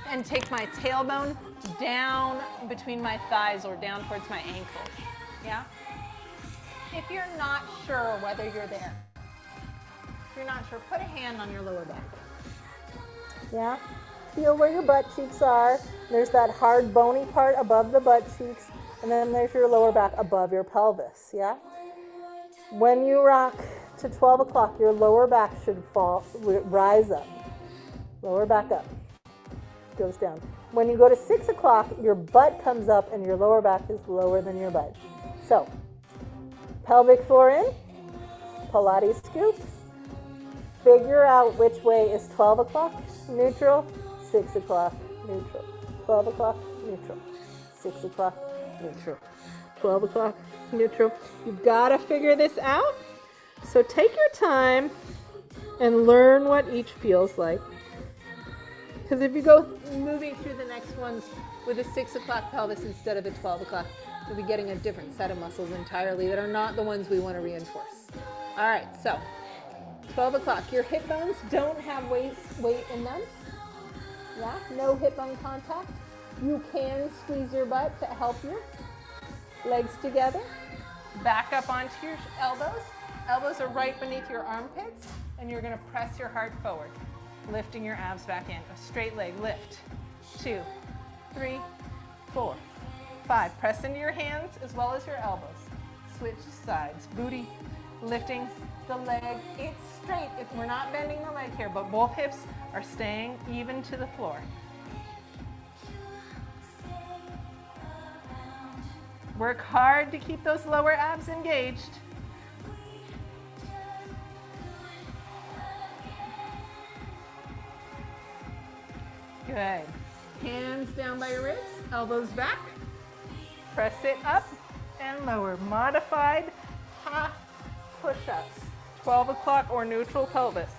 and take my tailbone down between my thighs or down towards my ankles. Yeah? If you're not sure whether you're there, if you're not sure, put a hand on your lower back. Yeah? Feel where your butt cheeks are. There's that hard bony part above the butt cheeks, and then there's your lower back above your pelvis. Yeah? When you rock to 12 o'clock, your lower back should rise up. Lower back up. Goes down. When you go to 6 o'clock, your butt comes up and your lower back is lower than your butt. So, pelvic floor in, Pilates scoop. Figure out which way is 12 o'clock, neutral, 6 o'clock, neutral. 12 o'clock, neutral. 6 o'clock, neutral. 12 o'clock, neutral. You've got to figure this out. So take your time and learn what each feels like. Because if you go moving through the next ones with a 6 o'clock pelvis instead of a 12 o'clock, you'll be getting a different set of muscles entirely that are not the ones we want to reinforce. All right, so 12 o'clock. Your hip bones don't have weight in them. Yeah, no hip bone contact. You can squeeze your butt to help you. Legs together. Back up onto your elbows. Elbows are right beneath your armpits, and you're going to press your heart forward, lifting your abs back in. A straight leg lift. 2, 3, 4, 5. Press into your hands as well as your elbows. Switch sides. Booty lifting the leg. It's straight. If we're not bending the leg here, but both hips are staying even to the floor. Work hard to keep those lower abs engaged. Good. Hands down by your wrists, elbows back. Press it up and lower. Modified half push-ups. 12 o'clock or neutral pelvis.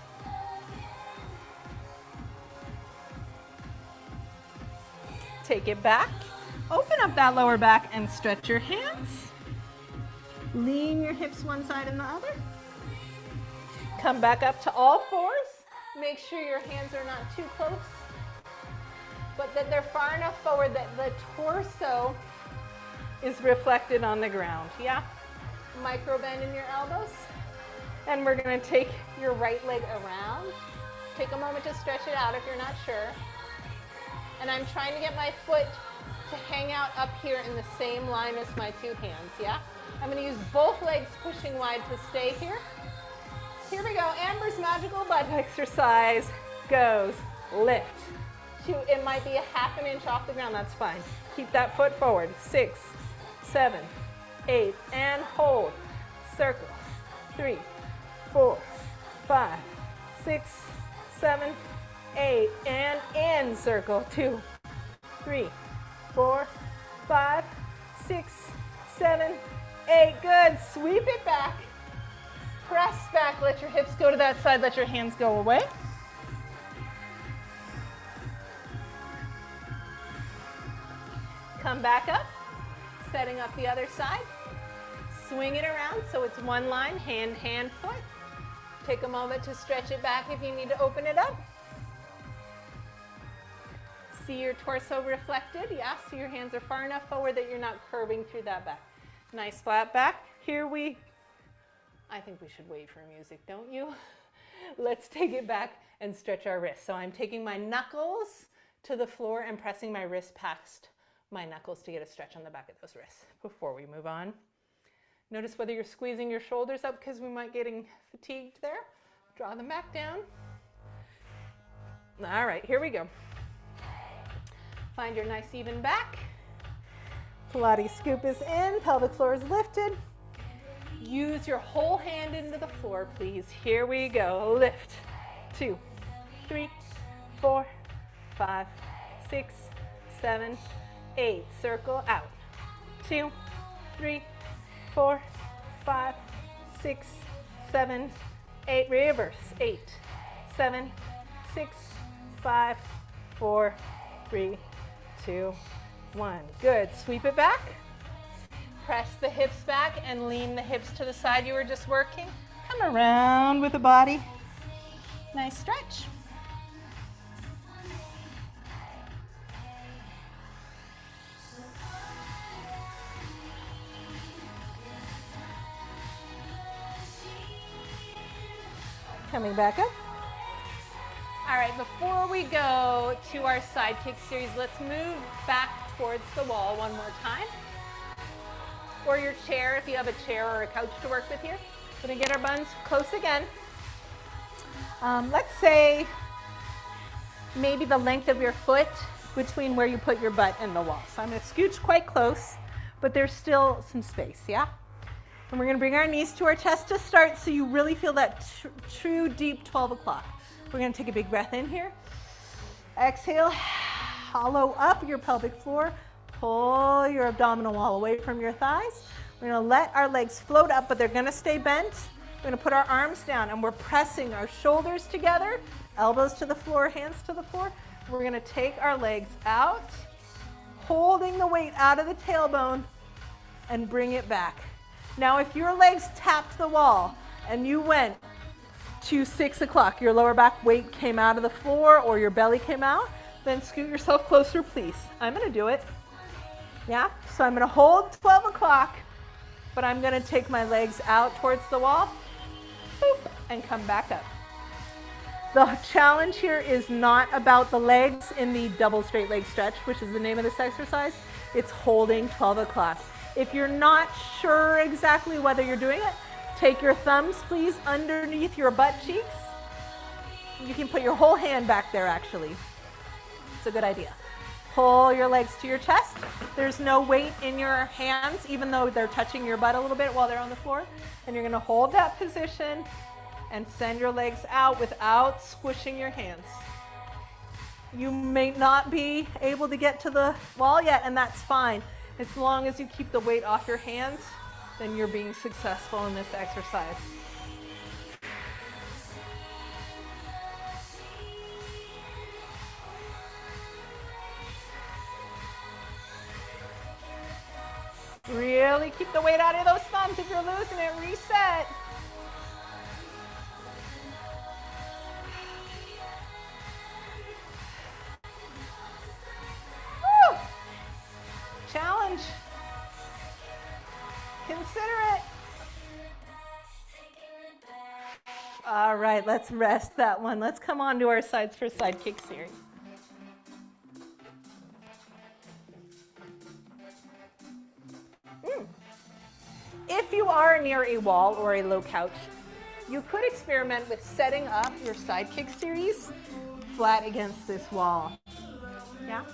Take it back. Open up that lower back and stretch your hands. Lean your hips one side and the other. Come back up to all fours. Make sure your hands are not too close, but that they're far enough forward that the torso is reflected on the ground. Yeah? Micro bend in your elbows. And we're going to take your right leg around. Take a moment to stretch it out if you're not sure. And I'm trying to get my foot to hang out up here in the same line as my two hands, yeah? I'm going to use both legs pushing wide to stay here. Here we go. Amber's magical butt exercise goes. Lift. It might be a half an inch off the ground. That's fine. Keep that foot forward. 6, 7, 8, and hold. Circle. 3, 4, 5, 6, 7, 8, and in. Circle. 2, 3, 4, 5, 6, 7, 8. Good. Sweep it back. Press back. Let your hips go to that side. Let your hands go away. Come back up. Setting up the other side. Swing it around so it's one line. Hand, hand, foot. Take a moment to stretch it back if you need to open it up. See your torso reflected. Yeah, so your hands are far enough forward that you're not curving through that back. Nice flat back. I think we should wait for music, don't you? Let's take it back and stretch our wrists. So I'm taking my knuckles to the floor and pressing my wrist past my knuckles to get a stretch on the back of those wrists before we move on. Notice whether you're squeezing your shoulders up because we might getting fatigued there. Draw them back down. All right, here we go. Find your nice even back. Pilates scoop is in, pelvic floor is lifted. Use your whole hand into the floor, please. Here we go. Lift. 2, 3, 4, 5, 6, 7, 8. Circle out. 2, 3, 4, 5, 6, 7, 8. Reverse. 8, 7, 6, 5, 4, 3, 2, 1. Good. Sweep it back. Press the hips back and lean the hips to the side you were just working. Come around with the body. Nice stretch. Coming back up. All right, before we go to our side kick series, let's move back towards the wall one more time. Or your chair, if you have a chair or a couch to work with here. We're gonna get our buns close again. Let's say maybe the length of your foot between where you put your butt and the wall. So I'm gonna scooch quite close, but there's still some space, yeah? And we're gonna bring our knees to our chest to start so you really feel that true deep 12 o'clock. We're gonna take a big breath in here. Exhale, hollow up your pelvic floor. Pull your abdominal wall away from your thighs. We're gonna let our legs float up, but they're gonna stay bent. We're gonna put our arms down and we're pressing our shoulders together, elbows to the floor, hands to the floor. We're gonna take our legs out, holding the weight out of the tailbone and bring it back. Now, if your legs tapped the wall and you went to 6 o'clock, your lower back weight came out of the floor or your belly came out, then scoot yourself closer, please. I'm gonna do it. Yeah, so I'm gonna hold 12 o'clock, but I'm gonna take my legs out towards the wall, boop, and come back up. The challenge here is not about the legs in the double straight leg stretch, which is the name of this exercise. It's holding 12 o'clock. If you're not sure exactly whether you're doing it, take your thumbs, please, underneath your butt cheeks. You can put your whole hand back there, actually. It's a good idea. Pull your legs to your chest. There's no weight in your hands, even though they're touching your butt a little bit while they're on the floor. And you're gonna hold that position and send your legs out without squishing your hands. You may not be able to get to the wall yet, and that's fine. As long as you keep the weight off your hands, then you're being successful in this exercise. Really keep the weight out of those thumbs. If you're losing it, reset. Woo! Challenge. Consider it. All right, let's rest that one. Let's come on to our sides for side kick series. If you are near a wall or a low couch, you could experiment with setting up your side kick series flat against this wall. Yeah?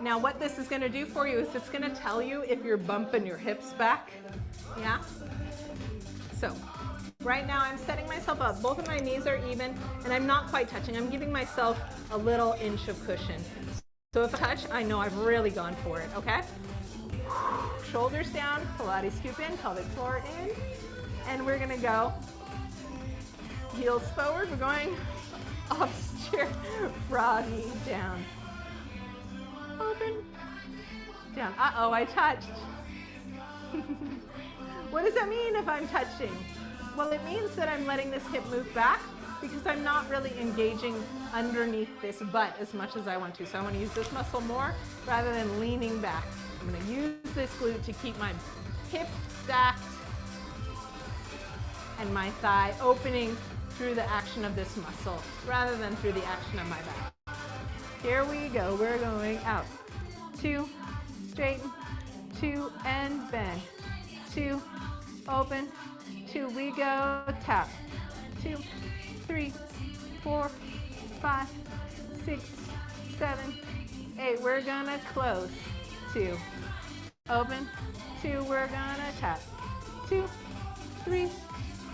Now what this is going to do for you is it's going to tell you if you're bumping your hips back. Yeah? So right now I'm setting myself up. Both of my knees are even and I'm not quite touching. I'm giving myself a little inch of cushion. So if I touch, I know I've really gone for it, okay? Shoulders down, Pilates scoop in, pelvic floor in, and we're gonna go heels forward. We're going upstairs, froggy down, open, down. Uh-oh, I touched. What does that mean if I'm touching? Well, it means that I'm letting this hip move back because I'm not really engaging underneath this butt as much as I want to. So I want to use this muscle more rather than leaning back. I'm going to use this glute to keep my hip stacked and my thigh opening through the action of this muscle rather than through the action of my back. Here we go. We're going out. 2, straighten, 2, and bend. 2, open, 2, we go, tap. 2, 3, 4, 5, 6, 7, 8. We're gonna close. 2, open, 2, we're gonna tap, 2, 3,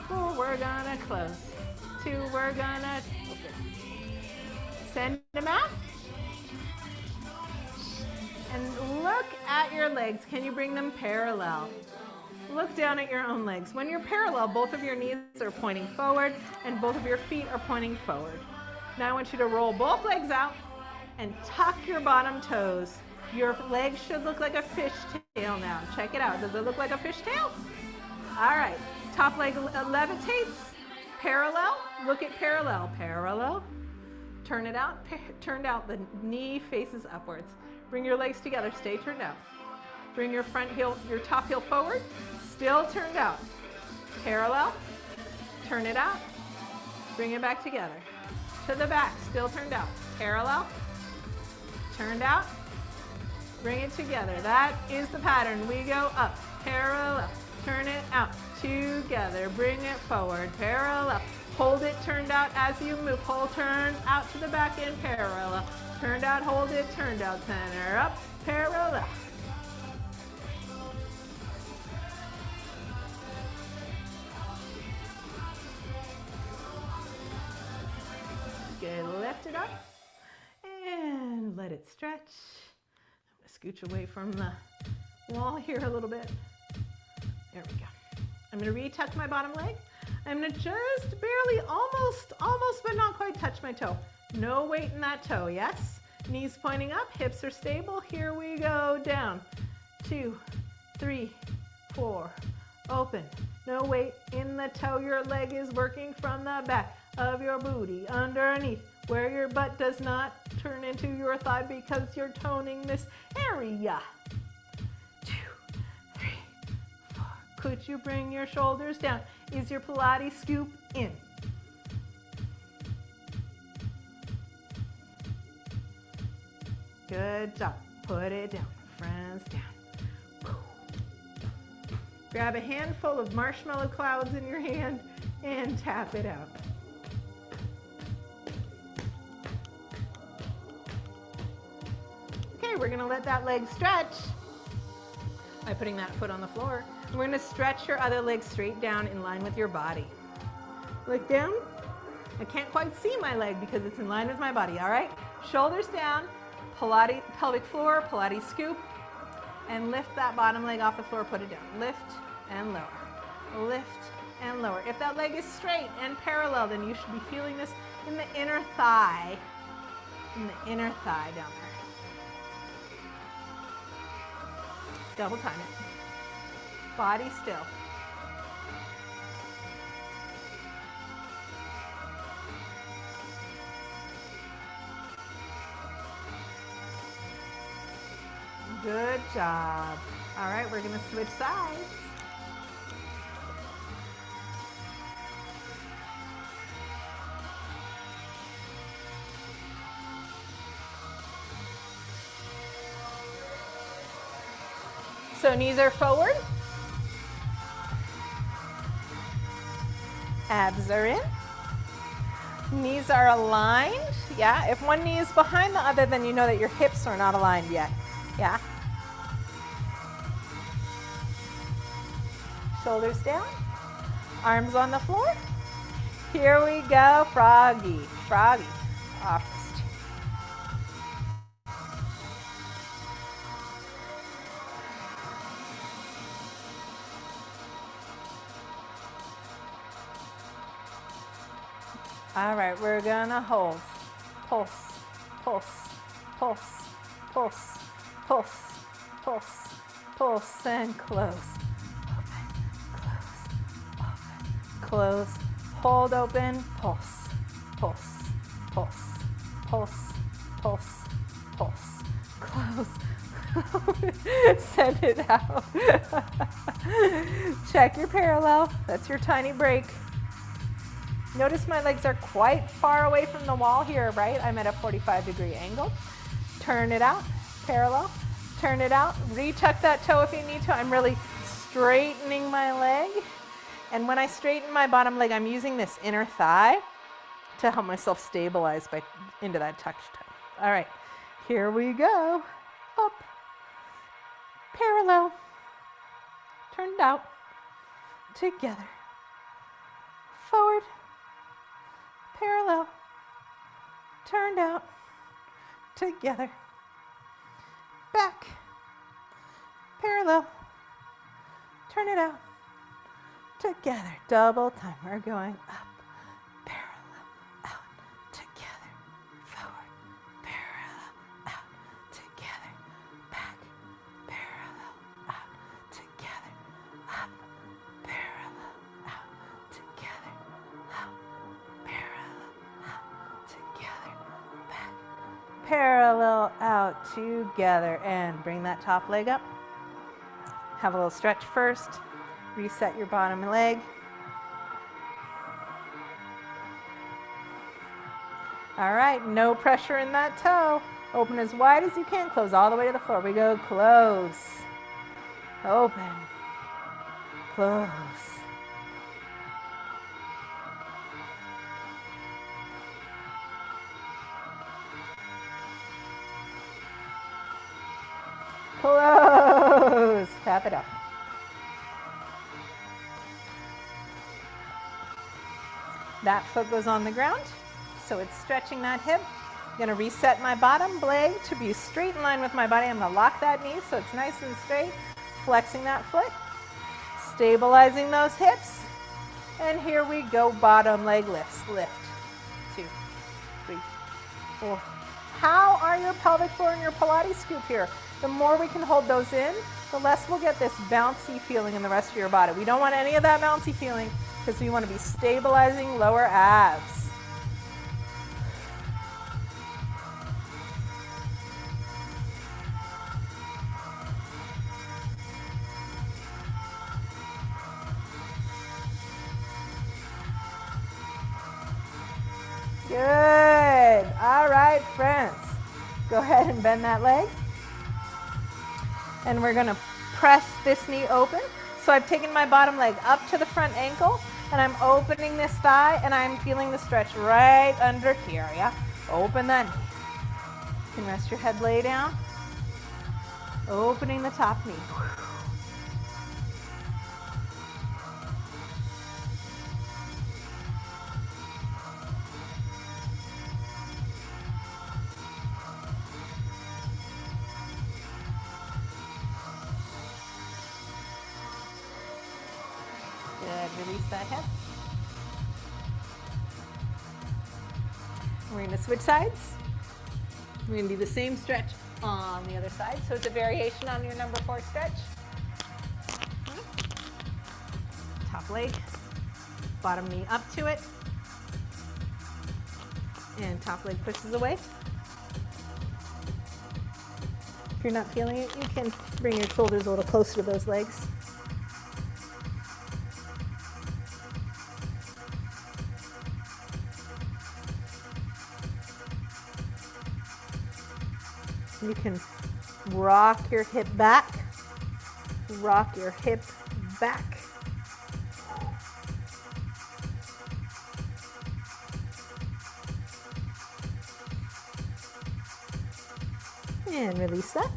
4, we're gonna close, 2, we're gonna open. Send them out. And look at your legs. Can you bring them parallel? Look down at your own legs. When you're parallel, both of your knees are pointing forward and both of your feet are pointing forward. Now I want you to roll both legs out and tuck your bottom toes. Your legs should look like a fishtail now. Check it out. Does it look like a fishtail? All right. Top leg levitates. Parallel. Look at parallel. Parallel. Turn it out. Turned out. The knee faces upwards. Bring your legs together. Stay turned out. Bring your front heel, your top heel forward. Still turned out. Parallel. Turn it out. Bring it back together. To the back. Still turned out. Parallel. Turned out. Bring it together. That is the pattern. We go up. Parallel. Turn it out. Together. Bring it forward. Parallel. Hold it turned out as you move. Hold, turn out to the back in parallel. Turned out, hold it, turned out, center up, parallel. Good, lift it up and let it stretch. I'm gonna scooch away from the wall here a little bit. There we go. I'm gonna retuck my bottom leg. I'm gonna just barely, almost, but not quite touch my toe. No weight in that toe, yes? Knees pointing up, hips are stable. Here we go, down. 2, 3, 4, open. No weight in the toe. Your leg is working from the back of your booty, underneath, where your butt does not turn into your thigh because you're toning this area. 2, 3, 4. Could you bring your shoulders down? Is your Pilates scoop in? Good job. Put it down. Friends down. Grab a handful of marshmallow clouds in your hand and tap it out. Okay, we're going to let that leg stretch by putting that foot on the floor. We're going to stretch your other leg straight down in line with your body. Look down. I can't quite see my leg because it's in line with my body, all right? Shoulders down, Pilates, pelvic floor, Pilates scoop, and lift that bottom leg off the floor, put it down. Lift and lower, lift and lower. If that leg is straight and parallel, then you should be feeling this in the inner thigh, down there. Double time it. Body still. Good job. All right, we're going to switch sides. So knees are forward. Abs are in. Knees are aligned. Yeah, if one knee is behind the other, then you know that your hips are not aligned yet. Yeah. Shoulders down. Arms on the floor. Here we go, froggy. Froggy. Off the stick. All right, we're gonna hold. Pulse, pulse, pulse, pulse, pulse, pulse, pulse, and close. Close, hold open, pulse, pulse, pulse, pulse, pulse, pulse, close, send it out. Check your parallel, that's your tiny break. Notice my legs are quite far away from the wall here, right? I'm at a 45-degree angle. Turn it out, parallel, turn it out, retuck that toe if you need to. I'm really straightening my leg. And when I straighten my bottom leg, I'm using this inner thigh to help myself stabilize into that tucked toe. All right, here we go. Up, parallel, turned out, together, forward, parallel, turned out, together, back, parallel, turn it out, together, double time. We're going up, parallel, out, together, forward, parallel, out, together, back, parallel, out, together, up, parallel, out, together, up, parallel, out, together, back, parallel, out, together, and bring that top leg up. Have a little stretch first. Reset your bottom leg. All right, no pressure in that toe. Open as wide as you can. Close all the way to the floor. We go close, open, close. Close. Tap it up. That foot goes on the ground, so it's stretching that hip. I'm going to reset my bottom leg to be straight in line with my body. I'm going to lock that knee so it's nice and straight, flexing that foot, stabilizing those hips, and here we go, bottom leg lifts. Lift, 2, 3, 4. How are your pelvic floor and your Pilates scoop here? The more we can hold those in, the less we'll get this bouncy feeling in the rest of your body. We don't want any of that bouncy feeling because we want to be stabilizing lower abs. Good. All right, friends. Go ahead and bend that leg. And we're going to press this knee open. So I've taken my bottom leg up to the front ankle, and I'm opening this thigh, and I'm feeling the stretch right under here, yeah? Open that knee. You can rest your head, lay down. Opening the top knee. Good, release that hip. We're going to switch sides. We're going to do the same stretch on the other side. So it's a variation on your number 4 stretch. Top leg, bottom knee up to it, and top leg pushes away. If you're not feeling it, you can bring your shoulders a little closer to those legs. You can rock your hip back, rock your hip back. And release that.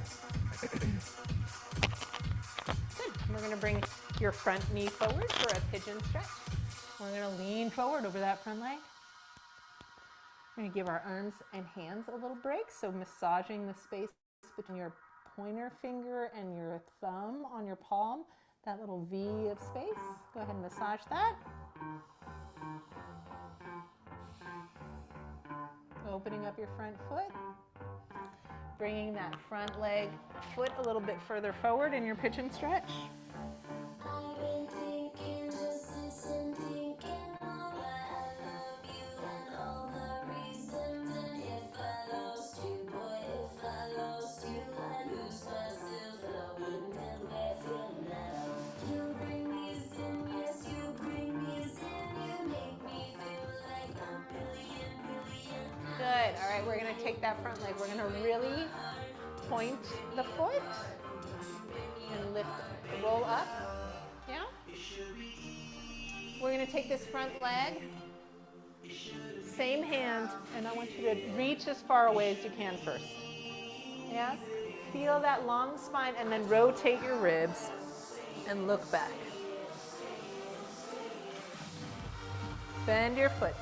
Good. We're going to bring your front knee forward for a pigeon stretch. We're going to lean forward over that front leg. We're going to give our arms and hands a little break, so massaging the space between your pointer finger and your thumb on your palm, that little V of space. Go ahead and massage that. Opening up your front foot, bringing that front leg foot a little bit further forward in your pigeon stretch. Good. All right, we're going to take that front leg. We're going to really point the foot and lift, roll up. Yeah? We're going to take this front leg, same hand, and I want you to reach as far away as you can first. Yeah? Yep. Feel that long spine and then rotate your ribs and look back. Bend your foot.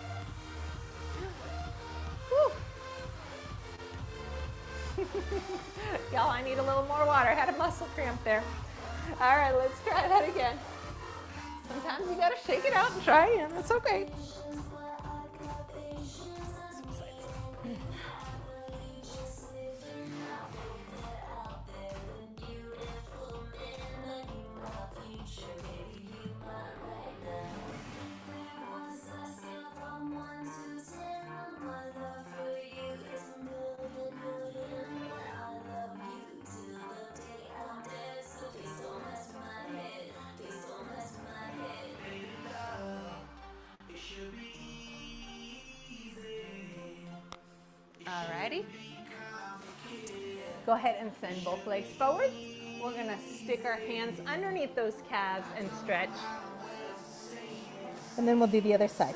Y'all, I need a little more water. I had a muscle cramp there. All right, let's try that again. Sometimes you gotta shake it out and try again. That's okay. Alrighty. Go ahead and send both legs forward. We're gonna stick our hands underneath those calves and stretch. And then we'll do the other side.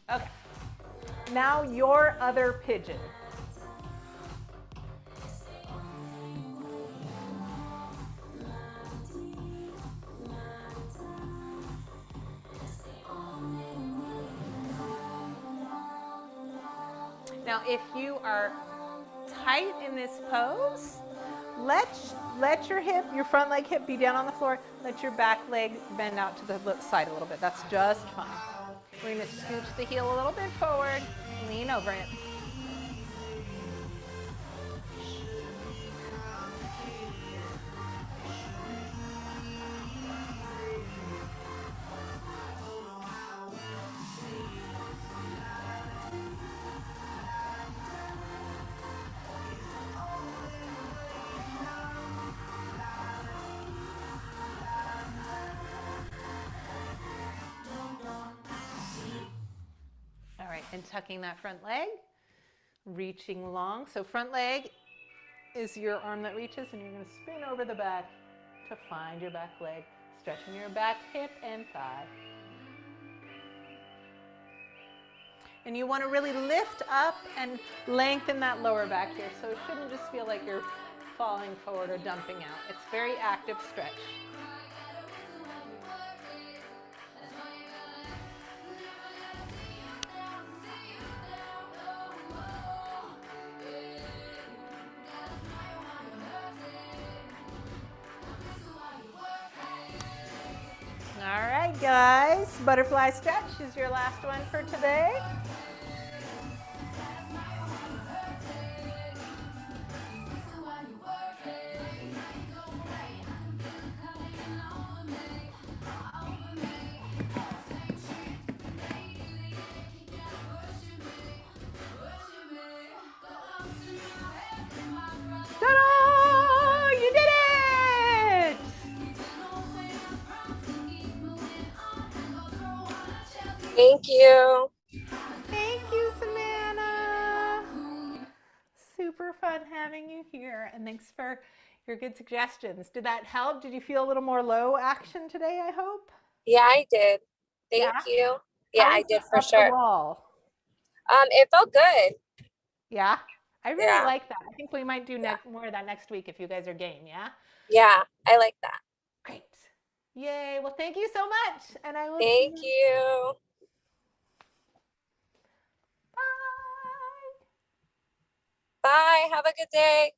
Okay. Now your other pigeon. Now, if you are tight in this pose, let your hip, your front leg hip be down on the floor. Let your back leg bend out to the side a little bit. That's just fine. We're going to scooch the heel a little bit forward, lean over it. All right, and tucking that front leg, reaching long. So front leg is your arm that reaches, and you're going to spin over the back to find your back leg, stretching your back hip and thigh. And you want to really lift up and lengthen that lower back here, so it shouldn't just feel like you're falling forward or dumping out. It's very active stretch. All right, guys, butterfly stretch is your last one for today. Ta-da! You did it! Thank you. Thank you, Savannah. Super fun having you here, and thanks for your good suggestions. Did that help? Did you feel a little more low action today, I hope? Yeah, I did. Thank you. Yeah, I did for sure. The wall? It felt good. Yeah? I really Yeah. like that. I think we might do more of that next week if you guys are game, yeah? Yeah, I like that. Great. Yay. Well, thank you so much. And I will Thank see you. Bye. Bye. Have a good day.